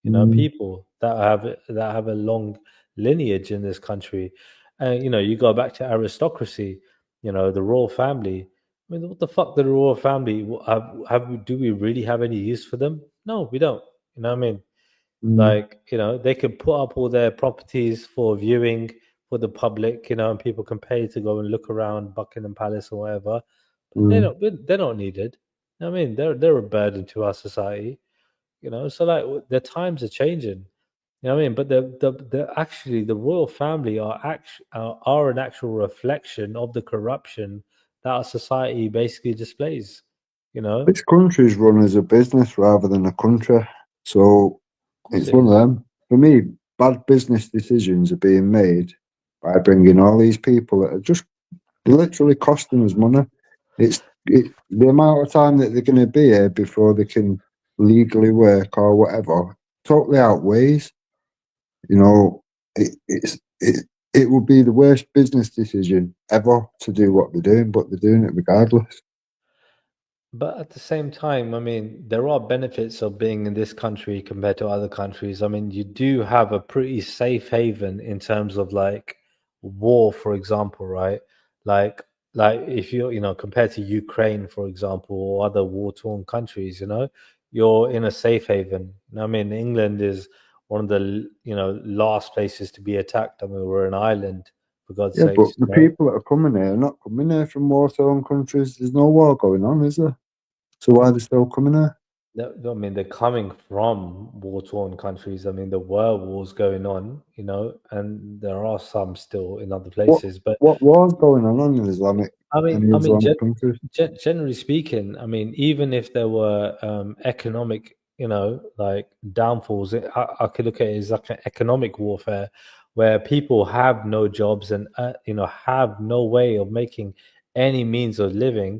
Mm, people that have a long lineage in this country. And you go back to aristocracy, the royal family. I mean, what the fuck, the royal family? Do we really have any use for them? No, we don't. You know what I mean? mm, Like, they could put up all their properties for viewing for the public, and people can pay to go and look around Buckingham Palace or whatever. But mm. they're not needed. I mean, they're a burden to our society, So like the times are changing. You know what I mean? But the actually the royal family are an actual reflection of the corruption that our society basically displays. You know, of This country's run as a business rather than a country. So course it's it one of is. them. For me, bad business decisions are being made by bringing all these people that are just literally costing us money. The amount of time that they're going to be here before they can legally work or whatever totally outweighs. You know, it would be the worst business decision ever to do what they're doing, but they're doing it regardless. But at the same time, I mean, there are benefits of being in this country compared to other countries. I mean, you do have a pretty safe haven in terms of like war, for example, right? Like, like if compared to Ukraine, for example, or other war-torn countries, you're in a safe haven. I mean, England is one of the last places to be attacked. I mean, we're an island, for God's Yeah, but sakes, the people that are coming here are not coming here from war-torn countries. There's no war going on, is there? So why are they still coming here? I mean, they're coming from war-torn countries. I mean, there were wars going on, and there are some still in other What places. But what war's going on in Islamic I mean, any Islamic countries? generally speaking, I mean, even if there were economic, like downfalls, I could look at it as like an economic warfare, where people have no jobs and have no way of making any means of living,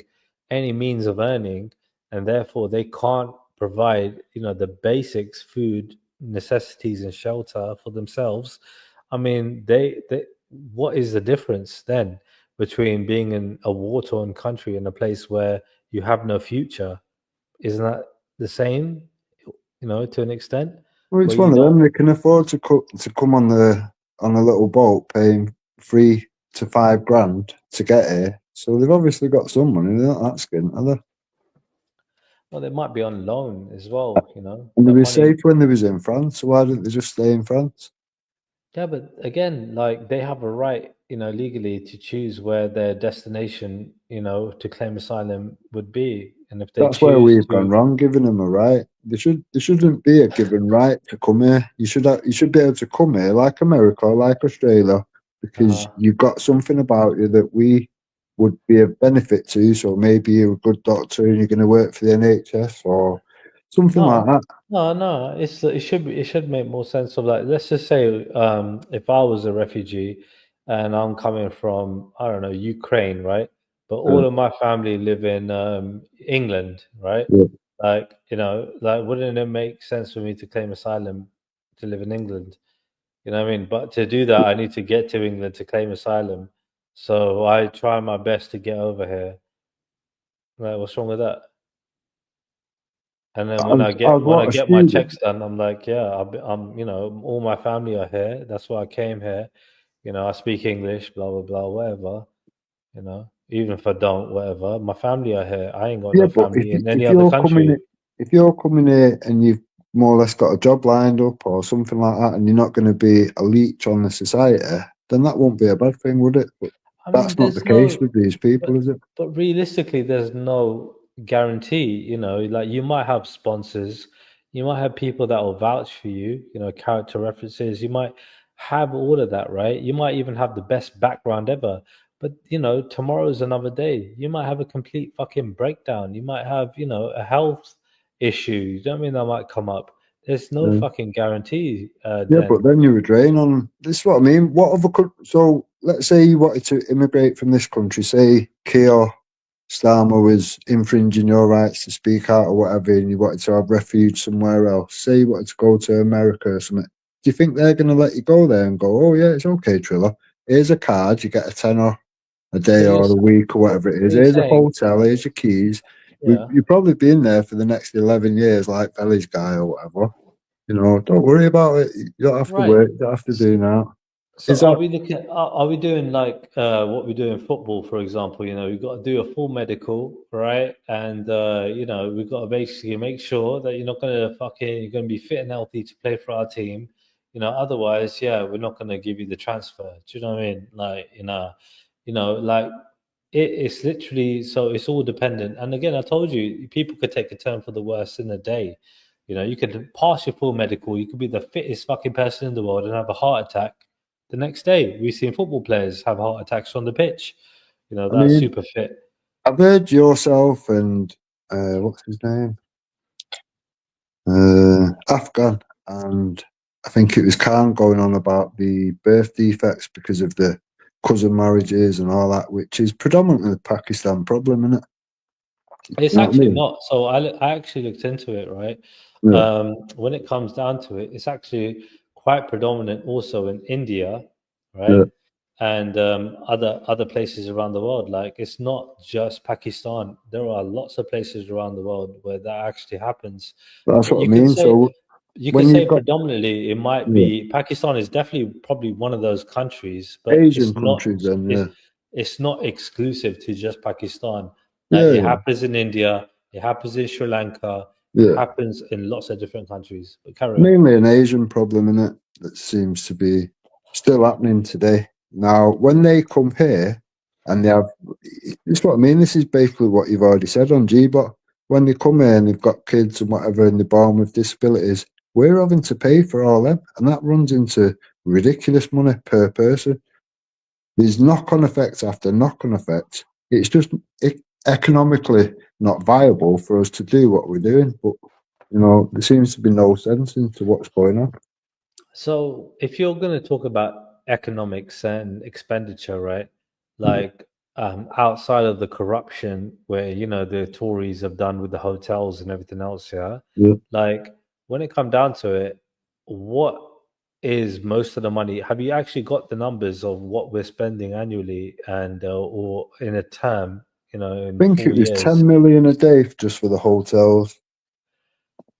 any means of earning, and therefore they can't provide, the basics, food, necessities, and shelter for themselves. I mean, they what is the difference then between being in a war-torn country and a place where you have no future? Isn't that the same, to an extent, Well, where it's one you of them. don't? They can afford to come on a little boat, paying 3 to 5 grand to get here. So they've obviously got some money. They're not that skint, are they? Well, they might be on loan as well. And they That were money. safe when they was in France. So why didn't they just stay in France? Yeah, but again, like they have a right, legally to choose where their destination, to claim asylum would be, and if they That's where choose we've gone to, wrong, giving them a right. There shouldn't be a given right to come here. You should be able to come here like America, like Australia, because uh, you've got something about you that we would be of benefit to. So maybe you're a good doctor and you're going to work for the NHS or something like no, that. no. It should make more sense of like, let's just say, if I was a refugee and I'm coming from, I don't know, Ukraine, right? But Uh, all of my family live in England, right? yeah. Like, like wouldn't it make sense for me to claim asylum to live in England? You know what I mean? But to do that, I need to get to England to claim asylum. So I try my best to get over here. Like, what's wrong with that? And then As when I what, a get my student? checks done, I'm like, yeah, I'm all my family are here. That's why I came here. I speak English, blah blah blah, whatever. Even if I don't, whatever. My family are here. I ain't got Yeah, no but family in any other country. if you're coming here and you've more or less got a job lined up or something like that, and you're not going to be a leech on the society, then that won't be a bad thing, would it? But I mean, that's not the there's case no, with these but people, is it? but realistically, there's no guarantee. Like you might have sponsors, you might have people that will vouch for you. Character references. You might have all of that, right? You might even have the best background ever. But tomorrow's another day. You might have a complete fucking breakdown. You might have a health issue. You know what I mean? That might come up. There's no Yeah. fucking guarantee, Yeah, but then. then you were drain on. This is what I mean. What other so let's say you wanted to immigrate from this country. Say Keir Starmer was infringing your rights to speak out or whatever, and you wanted to have refuge somewhere else. Say you wanted to go to America or something. you think they're going to let you go there and go, oh yeah, it's okay, Triller. Here's a card, you get a tenner a day So or a week or whatever it is. you're Here's a saying, hotel, here's your keys. yeah, You've probably been there for the next 11 years, like Belly's guy or whatever. You know, don't worry about it. You don't have to right. work. You don't have to do that. So Is are that we looking? Are we doing like what we do in football, for example? You know, we've got to do a full medical, right? And you know, we've got to basically make sure that you're not going to you're going to be fit and healthy to play for our team. You know, otherwise, yeah, we're not going to give you the transfer. Do you know what I mean? Like, like it's literally so it's all dependent. And again, I told you, people could take a turn for the worse in a day. You know, you could pass your full medical, you could be the fittest fucking person in the world and have a heart attack the next day. We've seen football players have heart attacks on the pitch. You know, I that's mean, super fit. I've heard yourself and what's his name? Afghan, and I think it was Khan going on about the birth defects because of the cousin marriages and all that, which is predominantly the Pakistan problem, isn't it? It's You know what I actually mean? not. So I actually looked into it, right? Yeah, When it comes down to it, it's actually quite predominant also in India, right? yeah. And other places around the world. Like it's not just Pakistan. There are lots of places around the world where that actually happens. But that's But what I mean. So you could when say you've got predominantly it might yeah, be Pakistan is definitely probably one of those countries, but Asian countries, then it's not exclusive to just Pakistan. Like yeah, it yeah, happens in India, it happens in Sri Lanka, it yeah. happens in lots of different countries. But carry on. Mainly an Asian problem, in it, that seems to be still happening today. Now, when they come here and they have, it's what I mean. This is basically what you've already said on G, but when they come here and they've got kids and whatever and they're born with disabilities, we're having to pay for all them, and that runs into ridiculous money per person. There's knock-on effects after knock-on effects. It's just economically not viable for us to do what we're doing, but there seems to be no sense into what's going on. So, if you're going to talk about economics and expenditure, right? Yeah, Like outside of the corruption where the Tories have done with the hotels and everything else, yeah. yeah. Like when it come down to it, what is most of the money? Have you actually got the numbers of what we're spending annually and or in a term, I in think it was 10 4 years? million a day just for the hotels.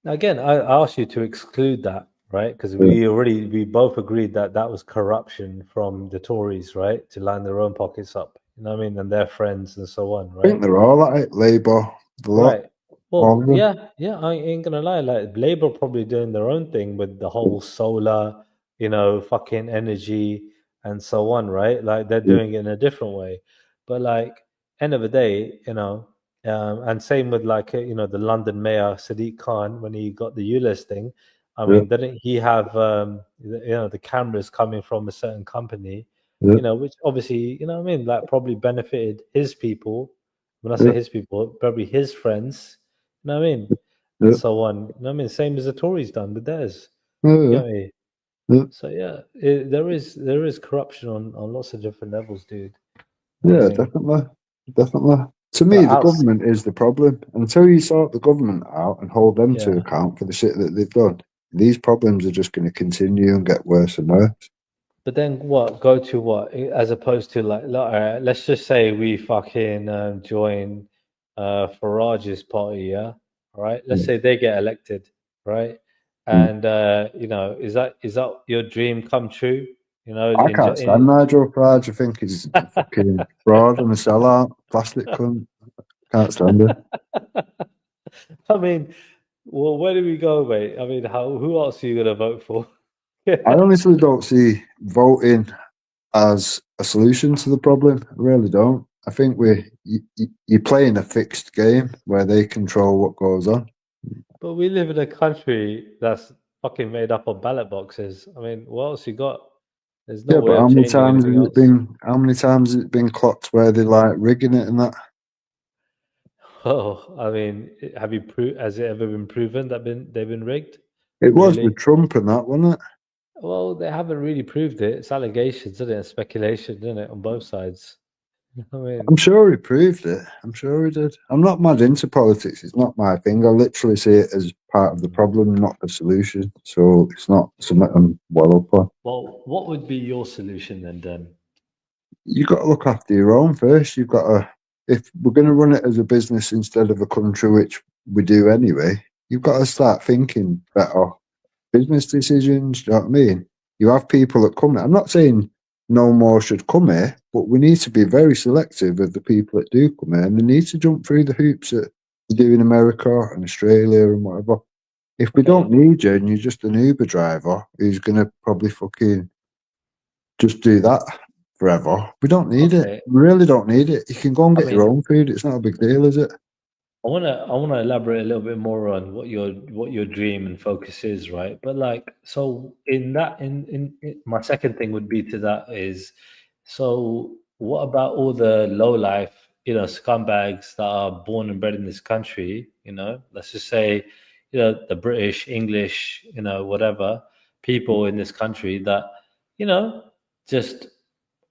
Again, I asked you to exclude that, right? Because Yeah. we both agreed that that was corruption from the Tories, right, to line their own pockets up. You know what I mean, and their friends and so on, I think right? they're all at it. Labour, the lot, Right. all Well, of them. yeah, I ain't gonna lie. Like Labour probably doing their own thing with the whole solar, fucking energy and so on, right? Like they're Yeah, doing it in a different way. But like end of the day, and same with like the London mayor Sadiq Khan when he got the ULEZ thing. I yeah, mean, didn't he have the cameras coming from a certain company, yeah, which obviously what I mean, like probably benefited his people. When I say yeah, his people, probably his friends, you know what I mean? And yeah, so on. You know what I mean? Same as the Tories done with theirs. You yeah, get me? yeah, So yeah, there is corruption on lots of different levels, dude. You know what I yeah, mean? definitely, definitely. To But me, the outs government is the problem. Until you sort the government out and hold them to yeah. account for the shit that they've done, these problems are just going to continue and get worse and worse. But then what? Go to what? As opposed to like, all right, let's just say we fucking join Farage's party, yeah. All right. Let's Mm. say they get elected, right? Mm. And is that your dream come true? I can't stand Nigel Farage. I think he's a fucking fraud and a sellout, plastic cunt. Can't stand it. I mean, well, where do we go, mate? I mean, who else are you gonna vote for? I honestly don't see voting as a solution to the problem. I really don't. I think you're playing a fixed game where they control what goes on. But we live in a country that's fucking made up of ballot boxes. I mean, what else you got? There's no Yeah, but way of changing anything else. how many times has it been clocked where they like rigging it and that? Oh, I mean, has it ever been proven that they've been rigged? It was with Really? Trump and that, wasn't it? Well, they haven't really proved it. It's allegations, isn't it? And speculation, isn't it, on both sides? I mean, I'm sure he proved it. I'm sure he did. I'm not mad into politics. It's not my thing. I literally see it as part of the problem, not the solution. So it's not something I'm well up on. Well, what would be your solution then? You got to look after your own first. You've got to, if we're going to run it as a business instead of a country, which we do anyway, you've got to start thinking better business decisions. Do you know what I mean? You have people that come here. I'm not saying no more should come here, but we need to be very selective of the people that do come here, and they need to jump through the hoops that they do in America and Australia and whatever. If we don't need you and you're just an Uber driver who's going to probably fucking just do that forever, we don't need it. We really don't need it. You can go and get your own food. It's not a big deal, is it? I wanna elaborate a little bit more on what your dream and focus is, right? But like, so in that, in my second thing would be to that is, so what about all the low life, scumbags that are born and bred in this country? Let's just say, the British, English, whatever people in this country that, just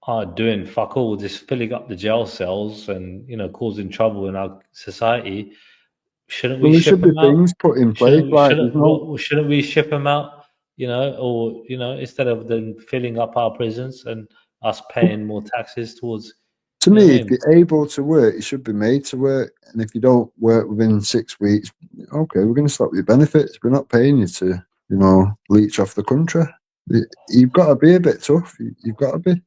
are doing fuck all, just filling up the jail cells and causing trouble in our society. Shouldn't we Well, there ship should be them out? things put in place. Like, there's no. Shouldn't we ship them out? Or instead of them filling up our prisons and us paying more taxes towards. To You know what me, I if mean? you're able to work, you should be made to work. And if you don't work within 6 weeks, okay, we're going to stop your benefits. We're not paying you to, leech off the country. You've got to be a bit tough. You've got to be.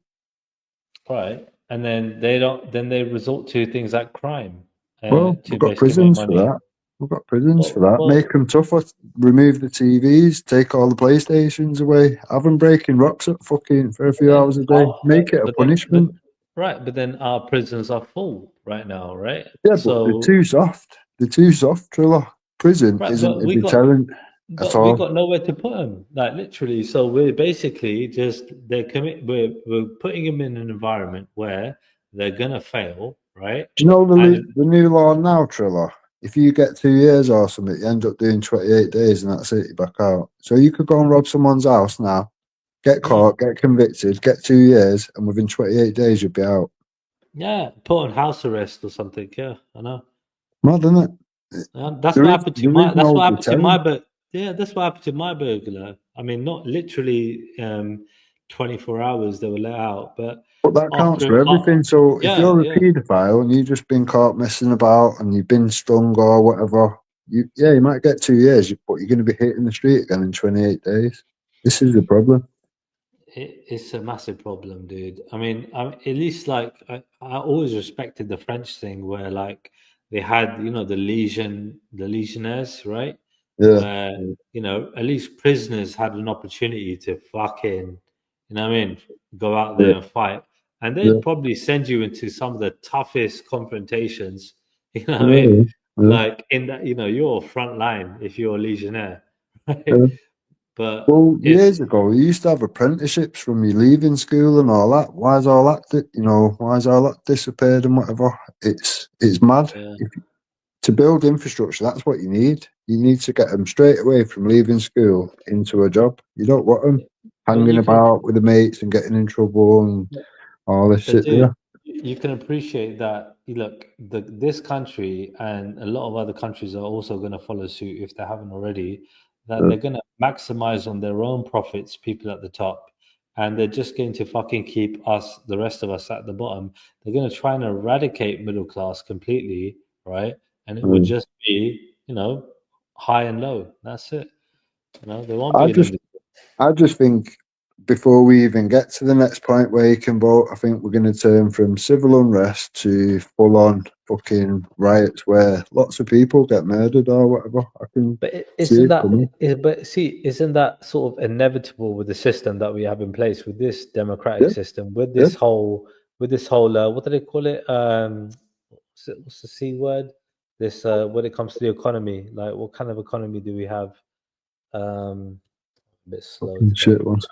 Right, and then they don't. Then they resort to things like crime Well, to we've got basically make prisons for money. that. We've got prisons for that. Well, Make them tougher. Remove the TVs. Take all the PlayStations away. Have them breaking rocks up fucking for a few hours a day. Make it a punishment. but then our prisons are full right now, right? Yeah, but they're So too soft. They're too soft, Triller. Prison right, isn't a deterrent at all. got nowhere to put them, like literally. So we're basically just we're putting them in an environment where they're gonna fail, right? Do you know And the new law now, Triller? If you get 2 years or something, you end up doing 28 days and that's it, you're back out. So you could go and rob someone's house now, get caught, get convicted, get 2 years, and within 28 days you'd be out. yeah, put on house arrest or something. Yeah, I know. Mad, isn't it? That's There what is happened to there is my. That's no what happened to my. deterrent. But yeah, that's what happened to my burglar. I mean, not literally 24 hours they were let out, but But that counts after, for everything. So if yeah, you're a yeah, paedophile and you've just been caught messing about and you've been stung or whatever, you might get 2 years, but you're going to be hitting the street again in 28 days. This is the problem. it's a massive problem, dude. I mean, at least like I always respected the French thing where like they had the legionnaires, right? Yeah. Where at least prisoners had an opportunity to fucking, what I mean, go out Yeah. there and fight, and Yeah. they'd probably send you into some of the toughest confrontations. You know what I Yeah. mean? Yeah. Like in that, you're front line if you're a legionnaire, right? Yeah. But Well, it's years ago, you used to have apprenticeships from you leaving school and all that. Why is all that, why is all that disappeared and whatever? It's mad. yeah, To build infrastructure, that's what you need. You need to get them straight away from leaving school into a job. You don't want them but hanging about with the mates and getting in trouble and all this But shit. dude, Yeah, you can appreciate that. Look, this country and a lot of other countries are also going to follow suit if they haven't already. That yeah, they're going to maximize on their own profits, people at the top, and they're just going to fucking keep us, the rest of us, at the bottom. They're going to try and eradicate middle class completely, right? And it would yeah. just be, high and low. That's it. There won't I be an just, in. I just think before we even get to the next point where you can vote, I think we're going to turn from civil unrest to full on fucking riots where lots of people get murdered or whatever. I can But see it coming. but see, isn't that sort of inevitable with the system that we have in place, with this democratic Yeah, system, with yeah. this whole what do they call it? What's the C word? This when it comes to the economy, like what kind of economy do we have? A bit slow Fucking today, shit ones.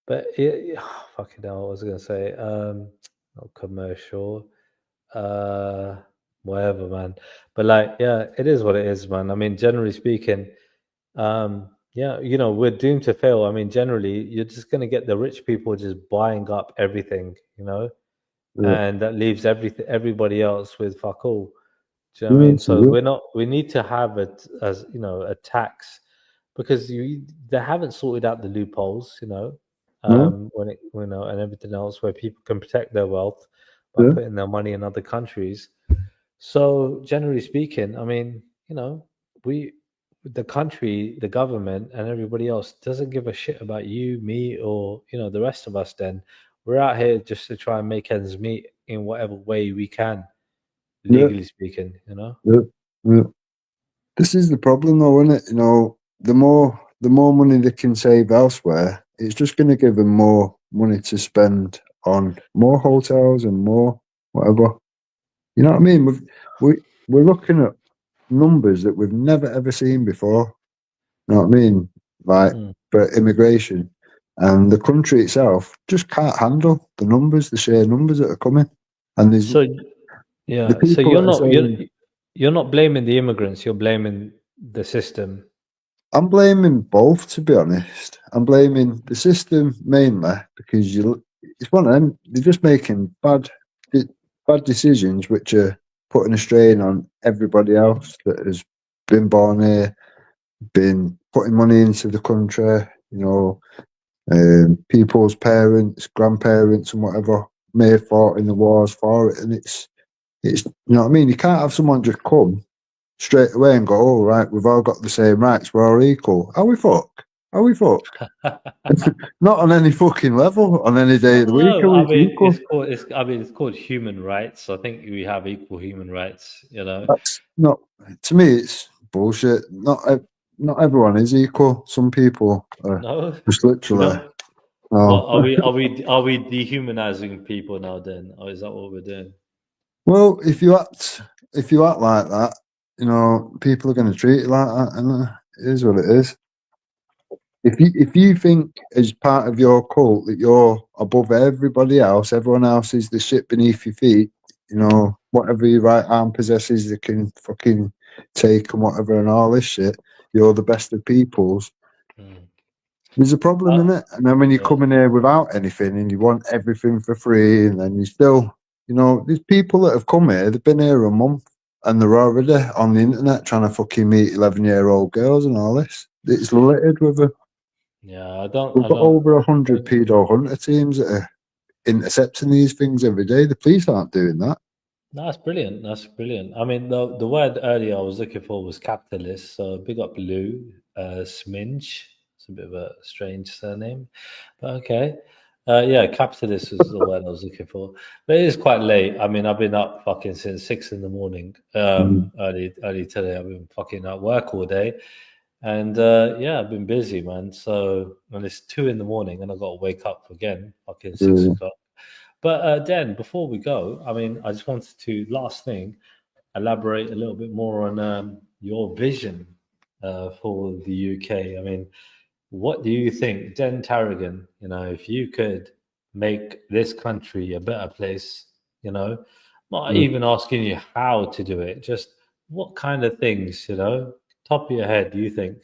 but fucking hell, I was gonna say not commercial, uh, whatever, man. But like, yeah, it is what it is, man. I mean, generally speaking, yeah, we're doomed to fail. I mean, generally, you're just gonna get the rich people just buying up everything, Yeah. and that leaves everybody else with fuck all. Do you know what I mean? Yes, So yeah. we need to have it as, you know, a tax, because they haven't sorted out the loopholes, you know, No, when it, you know, and everything else where people can protect their wealth by yeah, putting their money in other countries. So generally speaking, I mean, you know, we, the country, the government, and everybody else doesn't give a shit about you, me, or, you know, the rest of us. Then we're out here just to try and make ends meet in whatever way we can, yeah, legally speaking. You know. yeah, yeah. This is the problem, though, isn't it? You know, the more money they can save elsewhere, it's just going to give them more money to spend on more hotels and more whatever. You know what I mean? We're looking at numbers that we've never ever seen before. You know what I mean? Like Mm. for immigration, and the country itself just can't handle the numbers, the sheer numbers that are coming. And there's So the yeah, so people that are saying, you're not blaming the immigrants, you're blaming the system. I'm blaming both, to be honest. I'm blaming the system mainly because it's one of them. They're just making bad decisions, which are putting a strain on everybody else that has been born here, been putting money into the country. You know, people's parents, grandparents, and whatever may have fought in the wars for it, and it's you know what I mean. You can't have someone just come straight away and go, "Oh right, we've all got the same rights. We're all equal." Are we fuck? Are we fuck? Not on any fucking level. On any day of the week, No, are I we mean equal? it's called human rights. I think we have equal human rights, you know. That's not to me. It's bullshit. Not everyone is equal. Some people are No, just we literally. don't. No. What are we dehumanizing people now then? Or is that what we're doing? Well, if you act like that, you know, people are going to treat you like that, and it is what it is. If you think as part of your cult that you're above everybody else, everyone else is the shit beneath your feet, you know, whatever your right arm possesses, they can fucking take and whatever and all this shit. You're the best of peoples. Mm. There's a problem in Uh, it, and then when you yeah. come in here without anything and you want everything for free, and then you still, you know, there's people that have come here, they've been here a month, and they're already on the internet trying to fucking meet 11-year-old girls and all this. It's littered with them. Yeah, We've I got don't. over 100 pedo hunter teams that are intercepting these things every day. The police aren't doing that. That's brilliant. That's brilliant. I mean, the word earlier I was looking for was capitalist. So big up Lou, Sminch. It's a bit of a strange surname, but okay. Yeah, capitalist was the word I was looking for. But it is quite late. I mean, I've been up fucking since 6 in the morning. Mm, Early today. I've been fucking at work all day, and yeah, I've been busy, man. So and it's 2 in the morning, and I got to wake up again, fucking six mm, o'clock. But Dan, before we go, I mean, I just wanted to last thing elaborate a little bit more on your vision for the UK. I mean, what do you think, Dan Tarragon? You know, if you could make this country a better place, you know, not mm. even asking you how to do it, just what kind of things, you know, top of your head, do you think,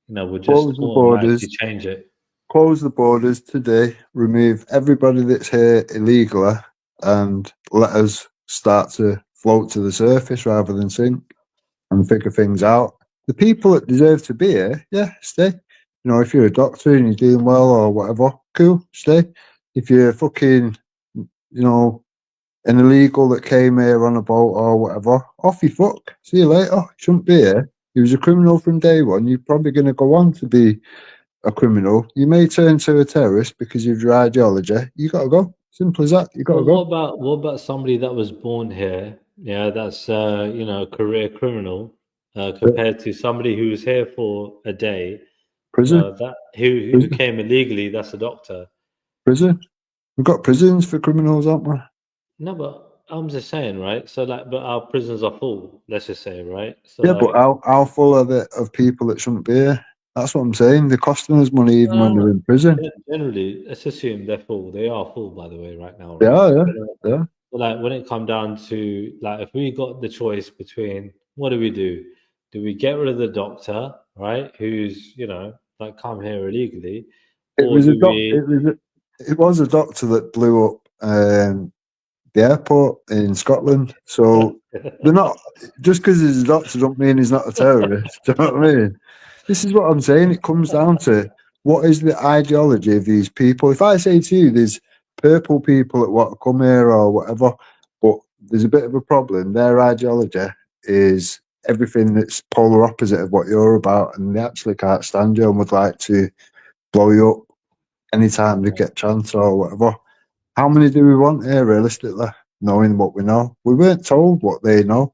you know, would just Close the automatically borders. change it? Close the borders today. Remove everybody that's here illegally, and let us start to float to the surface rather than sink and figure things out. The people that deserve to be here, yeah, stay. You know, if you're a doctor and you're doing well or whatever, cool, stay. If you're fucking, you know, an illegal that came here on a boat or whatever, off you fuck. See you later. Shouldn't be here. He was a criminal from day one. You're probably going to go on to be a criminal. You may turn to a terrorist because of your ideology. You got to go. Simple as that. You got to Well, go. what about somebody that was born here? Yeah, that's you know, a career criminal Yeah. compared to somebody who was here for a day. You Prison, know that who prison, came illegally. That's a doctor. prison. We've got prisons for criminals, haven't we? No, but I'm just saying, right? So like, but our prisons are full. Let's just say, right? So Yeah, but like, how full are they of people that shouldn't be here? That's what I'm saying. They're costing us money even when they're in prison. generally, let's assume they're full. They are full, by the way, right now, right? Yeah, yeah, But, yeah. like when it come down to like, if we got the choice between what do we do? Do we get rid of the doctor, right? Who's, you know, like come here illegally, It or was a do doc. we? It was a doctor that blew up the airport in Scotland. So they're not, just because he's a doctor don't mean he's not a terrorist. Do you know what I mean? This is what I'm saying. It comes down to what is the ideology of these people. If I say to you, there's purple people that want to come here or whatever, but there's a bit of a problem. Their ideology is everything that's polar opposite of what you're about, and they actually can't stand you and would like to blow you up anytime they get a chance or whatever. How many do we want here, realistically, knowing what we know? We weren't told what they know.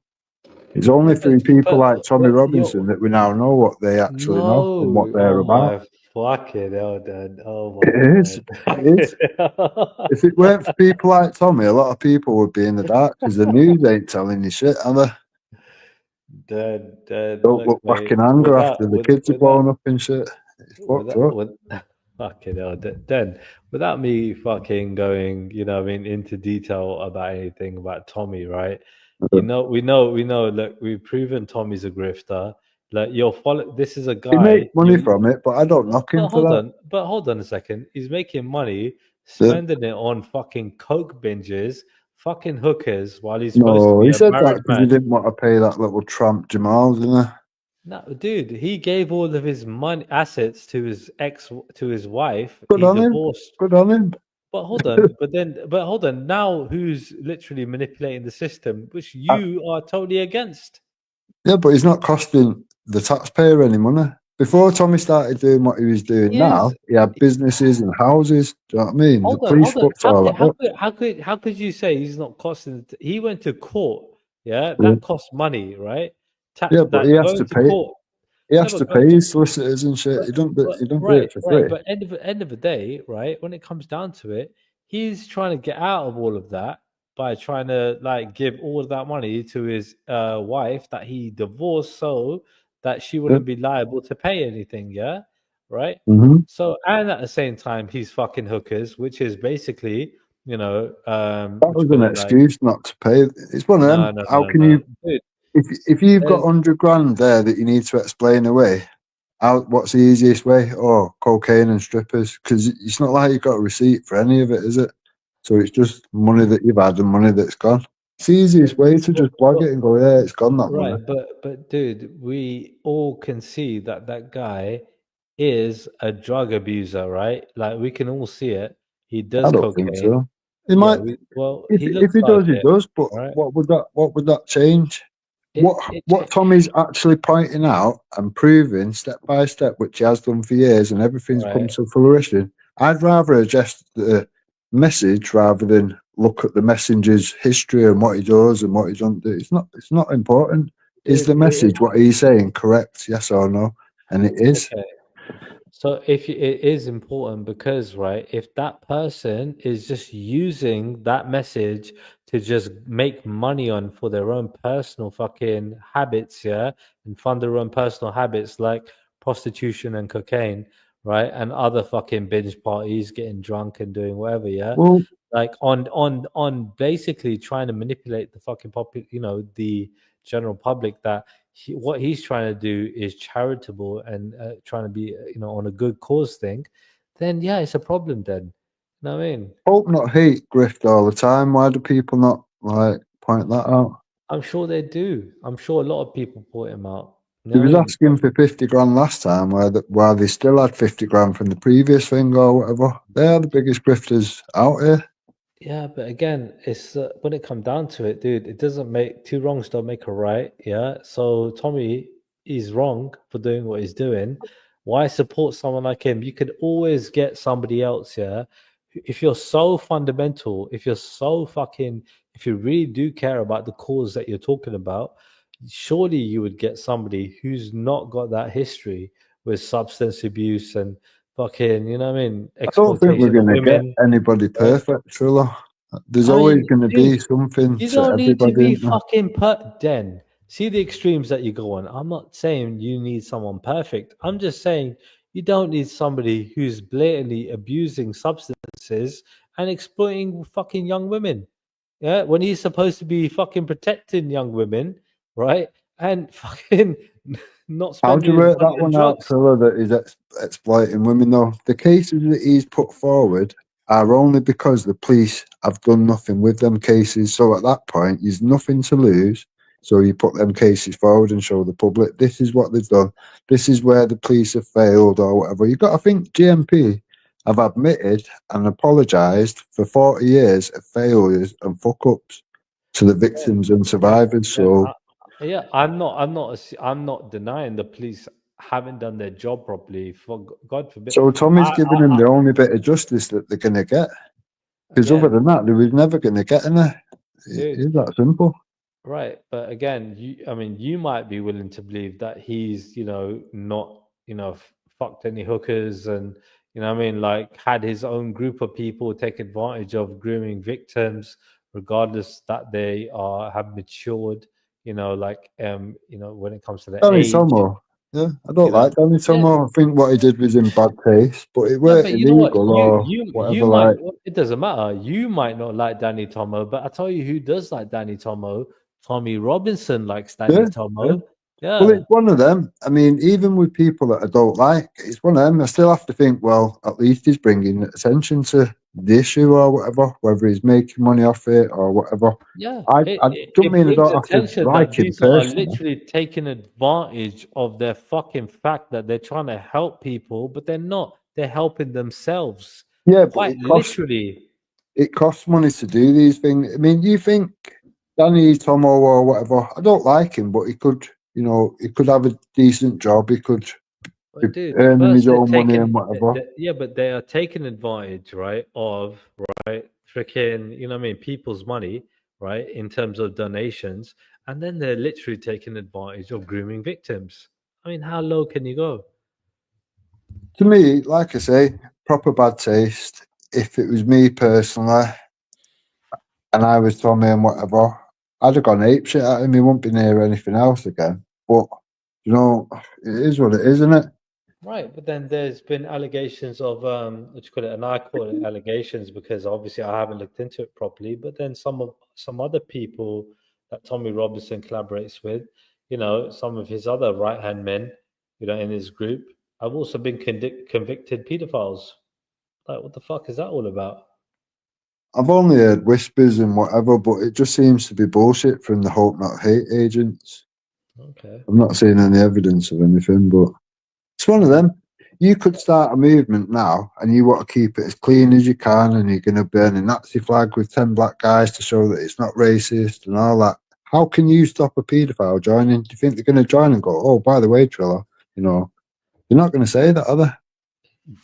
It's only through people like Tommy Robinson that we now know what they actually know and what No, they're oh about. my fucking hell, Dad. Oh It my is. It is. If it weren't for people like Tommy, a lot of people would be in the dark because the news ain't telling you shit, are they? Dad, Don't look, look back mate, in anger after the kids are blown up and shit. It's fucked up. with fucking hell, then without me fucking going, I mean, into detail about anything about Tommy, right? We know. Look, we've proven Tommy's a grifter. Like, this is a He guy. makes money from it, but I don't knock him for that. But hold on a second. He's making money, Yeah. spending it on fucking coke binges, fucking hookers, while he's supposed to No, be he a said that married because he man. didn't want to pay that little tramp Jamal, didn't he? No, dude, he gave all of his money assets to his wife. Good He on him. divorced. Good on him. But hold on. Now who's literally manipulating the system, which you are totally against? Yeah, but he's not costing the taxpayer any money. Before Tommy started doing what he was doing now, Yes. he had businesses and houses. Do you know what I mean? The police Hold on. fucked all that up. How could you say he's not costing? He went to court. Yeah, Yeah, that costs money, right? yeah, but That he has to going to pay. court. He No, has but to go, pay his solicitors and shit. but, He don't do it for free. But end of the day, right? When it comes down to it, he's trying to get out of all of that by trying to like give all of that money to his wife that he divorced, so that she Yeah. wouldn't be liable to pay anything. Yeah, right. Mm-hmm. So, and at the same time, he's fucking hookers, which is basically, That what you was an call it, like, excuse not to pay. It's one of no, them. no, How no, can no, you, dude. if you've got There's, 100 grand there that you need to explain away? What's the easiest way? Oh, cocaine and strippers. Because it's not like you've got a receipt for any of it, is it? So it's just money that you've had and money that's gone. It's the easiest way to just blog but, it and go, yeah, it's gone, that money. right, but dude, we all can see that that guy is a drug abuser, right? Like, we can all see it. He I does don't think cocaine. so. He Yeah, might, he if looks he like does, he it, does. But right? what would that change? It it What cha- Tommy's actually pointing out and proving step by step, which he has done for years, and everything's come right. to fruition. I'd rather adjust the message rather than look at the messenger's history and what he does and what he doesn't do. It's not important. Is Dude, the message what he's saying correct? Yes or no? And it is. okay. So it is important because, right, if that person is just using that message to just make money on for their own personal fucking habits, yeah, and fund their own personal habits like prostitution and cocaine, right, and other fucking binge parties, getting drunk and doing whatever, yeah, Well, like on basically trying to manipulate the fucking the general public, that what he's trying to do is charitable and trying to be on a good cause thing, then yeah, it's a problem then. You know what I mean? hope not hate grift all the time. Why do people not like point that out? I'm sure they do. I'm sure a lot of people point him out. You He know what was I mean? asking for 50 grand last time, while they still had 50 grand from the previous thing or whatever. They are the biggest grifters out here. Yeah, but again, it's when it comes down to it, dude, it doesn't make two wrongs don't make a right. Yeah. So Tommy is wrong for doing what he's doing. Why support someone like him? You could always get somebody else. Yeah. If you're so fundamental, if you're so fucking, if you really do care about the cause that you're talking about, surely you would get somebody who's not got that history with substance abuse and fucking, you know what I mean, I don't think we're exploitation of going to get women, anybody right? perfect, Trilla. There's I always mean, going to dude, be something you to don't need to everybody, be isn't there? fucking Den. See the extremes that you go on. I'm not saying you need someone perfect. I'm just saying you don't need somebody who's blatantly abusing substances and exploiting fucking young women. Yeah, when he's supposed to be fucking protecting young women, right? And fucking not How do you spending his work money that on one out, drugs. Trilla, that he's exploiting women, though? The cases that he's put forward are only because the police have done nothing with them cases. So at that point, there's nothing to lose. So you put them cases forward and show the public this is what they've done. This is where the police have failed or whatever. You've got to think GMP have admitted and apologised for 40 years of failures and fuck ups to the victims and survivors. So Yeah, I'm not denying the police haven't done their job properly. For God forbid. Tommy's I, giving them the only bit of justice that they're going to get. Because other again, than that, they was never going to get in there. dude, It's that simple. right, but again, I mean, you might be willing to believe that he's, not, fucked any hookers and, what I mean, like had his own group of people take advantage of grooming victims, regardless that they have matured, when it comes to their Danny age, Tomo. Yeah, I don't you know. like Danny Yeah, Tomo. I think what he did was in bad taste, but it yeah, weren't but you know what? illegal or You whatever. might. Like, It doesn't matter. You might not like Danny Tomo, but I tell you who does like Danny Tomo. Tommy Robinson likes Danny yeah, yeah. Tomo. Well, Yeah, it's one of them. I mean, even with people that I don't like, it's one of them. I still have to think, well, at least he's bringing attention to the issue or whatever, whether he's making money off it or whatever. yeah. I don't It mean I brings don't have to attention that like him these are personally. literally taking advantage of their fucking fact that they're trying to help people, but they're not. They're helping themselves. Yeah, but Quite it costs literally. money to do these things. I mean, you think Danny Tomo or whatever? I don't like him, but he could, he could have a decent job. He could be But dude, earning first his they're own money taking, and whatever. yeah, but they are taking advantage, right, of freaking, what I mean, people's money, right, in terms of donations, and then they're literally taking advantage of grooming victims. I mean, how low can you go? To me, like I say, proper bad taste. If it was me personally and I was Tommy and whatever, I'd have gone ape shit at him. He wouldn't be near anything else again. But it is what it is, isn't it? Right, but then there's been allegations of what you call it, and I call it allegations because obviously I haven't looked into it properly. But then some other people that Tommy Robinson collaborates with, some of his other right hand men, in his group, have also been convicted pedophiles. Like, what the fuck is that all about? I've only heard whispers and whatever, but it just seems to be bullshit from the Hope Not Hate agents. Okay. I'm not seeing any evidence of anything, but it's one of them. You could start a movement now and you want to keep it as clean as you can and you're going to burn a Nazi flag with 10 black guys to show that it's not racist and all that. How can you stop a paedophile joining? Do you think they're going to join and go, oh, by the way, Triller, they're not going to say that, are they?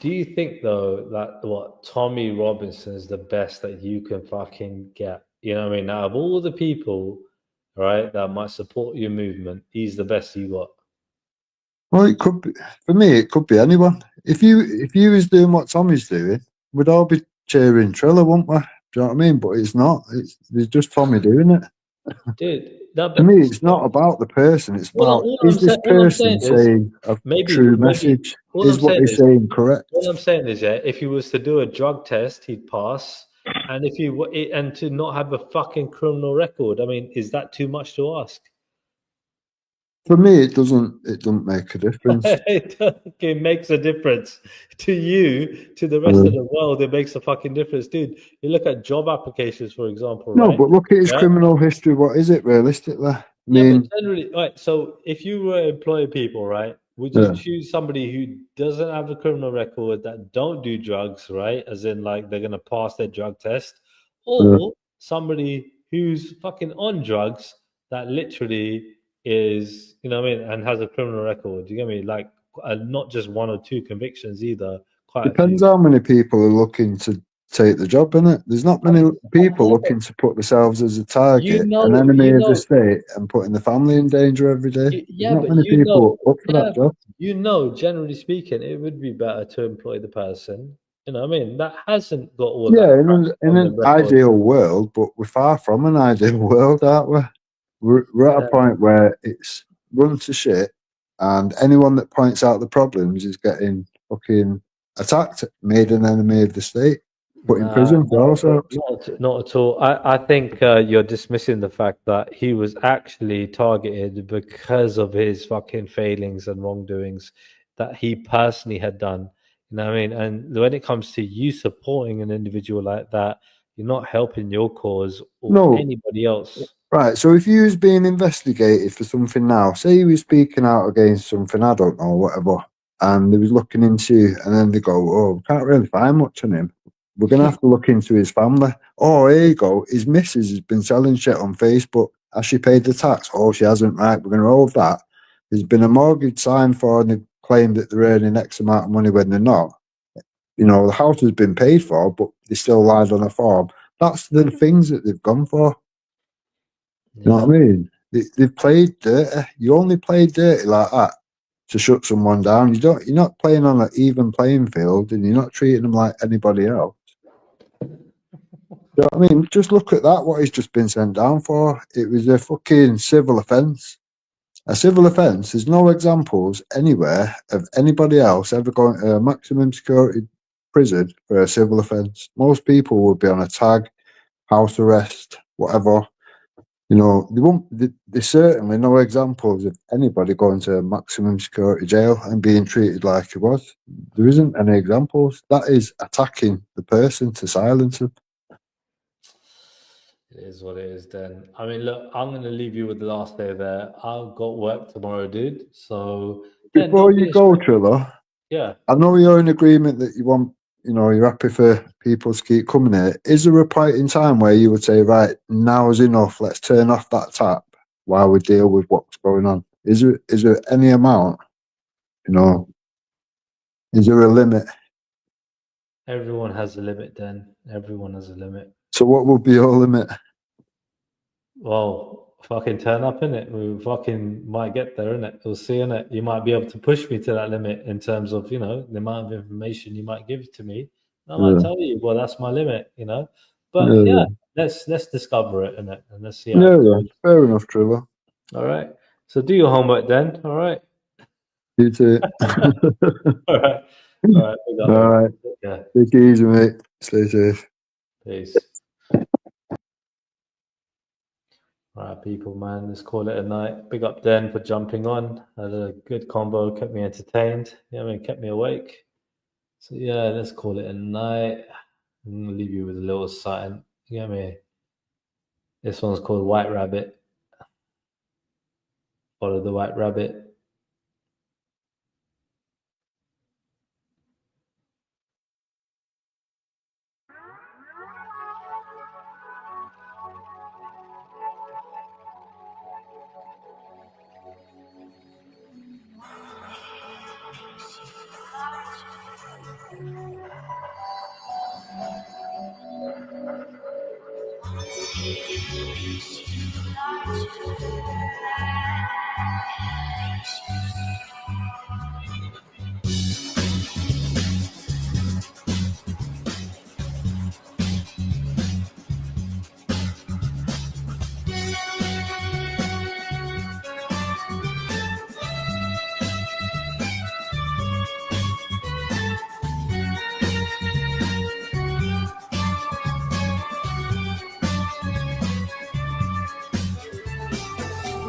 Do you think though that what Tommy Robinson is the best that you can fucking get? You know what I mean? Out of all the people, right, that might support your movement, he's the best you got. Well, it could be, for me, it could be anyone. If you was doing what Tommy's doing, we'd all be cheering Triller, wouldn't we? Do you know what I mean? But it's not. It's just Tommy doing it. Dude, no, To but me, it's not about the person. It's about, is this all I'm saying person is saying a true maybe message? all I'm Is what saying they're is saying correct? all I'm saying is yeah, if he was to do a drug test, he'd pass, and if you and to not have a fucking criminal record, I mean, is that too much to ask? For me, it doesn't make a difference. It makes a difference to you, to the rest of Uh, the world. It makes a fucking difference, dude. You look at job applications, for example, no, right? but look at his Yeah, criminal history. What is it realistically? I yeah, but mean, generally, right. So, if you were employing people, right, would you yeah, choose somebody who doesn't have a criminal record, that don't do drugs, right? As in, like they're gonna pass their drug test, yeah. or somebody who's fucking on drugs that literally is, what I mean, and has a criminal record. You get me? Like, not just one or two convictions either, quite a Depends few. how many people are looking to take the job, innit? There's not many people Yeah, but looking to put themselves as a you target, an know, enemy of the state, and putting the family in danger every day. There's yeah, not but many people up for yeah, that job. generally speaking, it would be better to employ the person, what I mean, that hasn't got all that Yeah, crap in on the an record. ideal world, but we're far from an ideal world, aren't we? We're at a Yeah, point where it's run to shit, and anyone that points out the problems is getting fucking attacked, made an enemy of the state, put in nah, prison for all sorts. not at all. I think you're dismissing the fact that he was actually targeted because of his fucking failings and wrongdoings that he personally had done. You know what I mean? And when it comes to you supporting an individual like that, you're not helping your cause or No. anybody else. Right, so if you was being investigated for something now, say you was speaking out against something, I don't know, whatever, and they was looking into you, and then they go, oh, we can't really find much on him. We're going to have to look into his family. Oh, here you go. His missus has been selling shit on Facebook. Has she paid the tax? Oh, she hasn't. Right, we're going to hold that. There's been a mortgage signed for, and they claim that they're earning X amount of money when they're not. You know, the house has been paid for, but they still lied on a form. That's the things that they've gone for. You know what I mean? They've played dirty. You only play dirty like that to shut someone down. You're not playing on an even playing field, and you're not treating them like anybody else. You know what I mean? Just look at that. What he's just been sent down for. It was a fucking civil offence. A civil offence. There's no examples anywhere of anybody else ever going to a maximum security prison for a civil offence. Most people would be on a tag, house arrest, whatever. You know, there's certainly no examples of anybody going to maximum security jail and being treated like he was. There isn't any examples. That is attacking the person to silence them. It is what it is then. I mean, look, I'm going to leave you with the last day there. I've got work tomorrow, dude. So, yeah, Before don't be you go, a Triller, Yeah. I know you're in agreement that you want, you know, you're happy for people to keep coming here. Is there a point in time where you would say, right, now is enough, let's turn off that tap while we deal with what's going on? Is there any amount, you know, is there a limit? Everyone has a limit then. Everyone has a limit. So what would be your limit? Well, fucking turn up, innit? We fucking might get there, innit? We'll see, innit? You might be able to push me to that limit in terms of, you know, the amount of information you might give to me. I might tell you, well, that's my limit, you know. But yeah, let's discover it, innit? And let's see how it goes. Fair enough, Trevor. All right. So do your homework then. All right. You too. All right. All right. All right. Yeah. Take it easy, mate. Stay safe. Peace. All right, people, man. Let's call it a night. Big up Den for jumping on. Had a good combo. Kept me entertained. Yeah, I mean, kept me awake. So yeah, let's call it a night. I'm gonna leave you with a little something. You get me? This one's called White Rabbit. Follow the White Rabbit.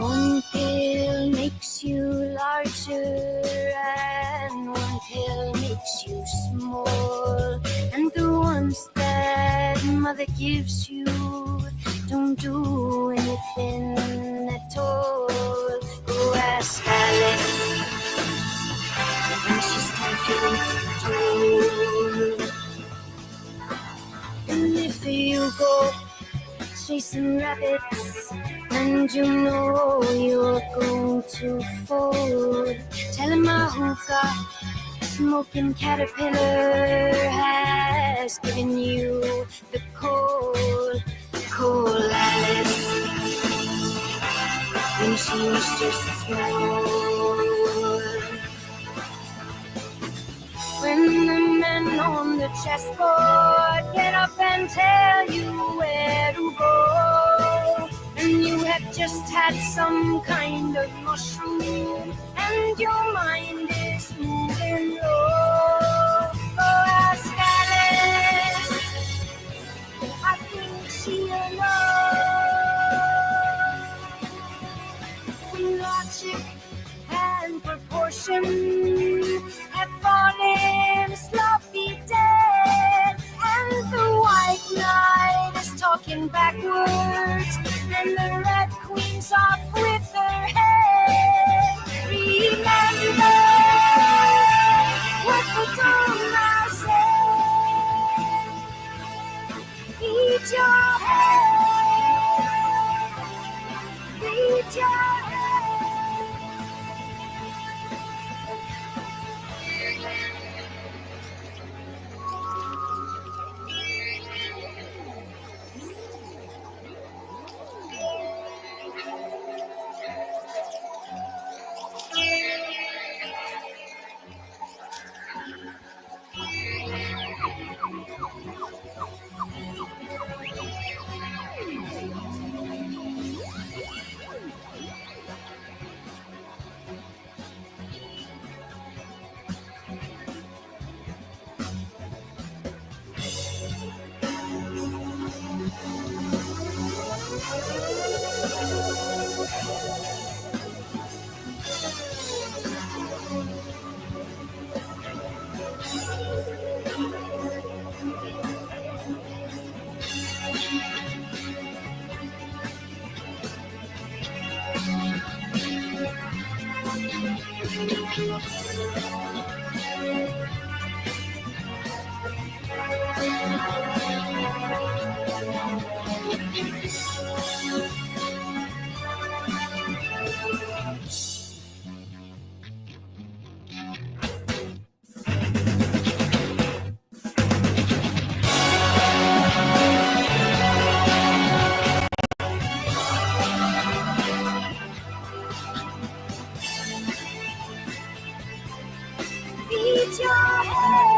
One pill makes you larger, and one pill makes you small. And the ones that mother gives you don't do anything at all. Go ask Alice when she's 10 feet tall. And if you go chasing rabbits, and you know you're going to fall, tell him my hookah smoking caterpillar has given you the cold, cold Alice when she was just small. When the men on the chessboard get up and tell you where to go, and you have just had some kind of mushroom, and your mind is moving low, go ask Alice, I think she'll know. Logic and proportion have fallen sloppy dead, and the white knight is talking backwards, and the red queen's off with her head. Remember what the Dharma said. Feed your head. Feed your head. Feed your head.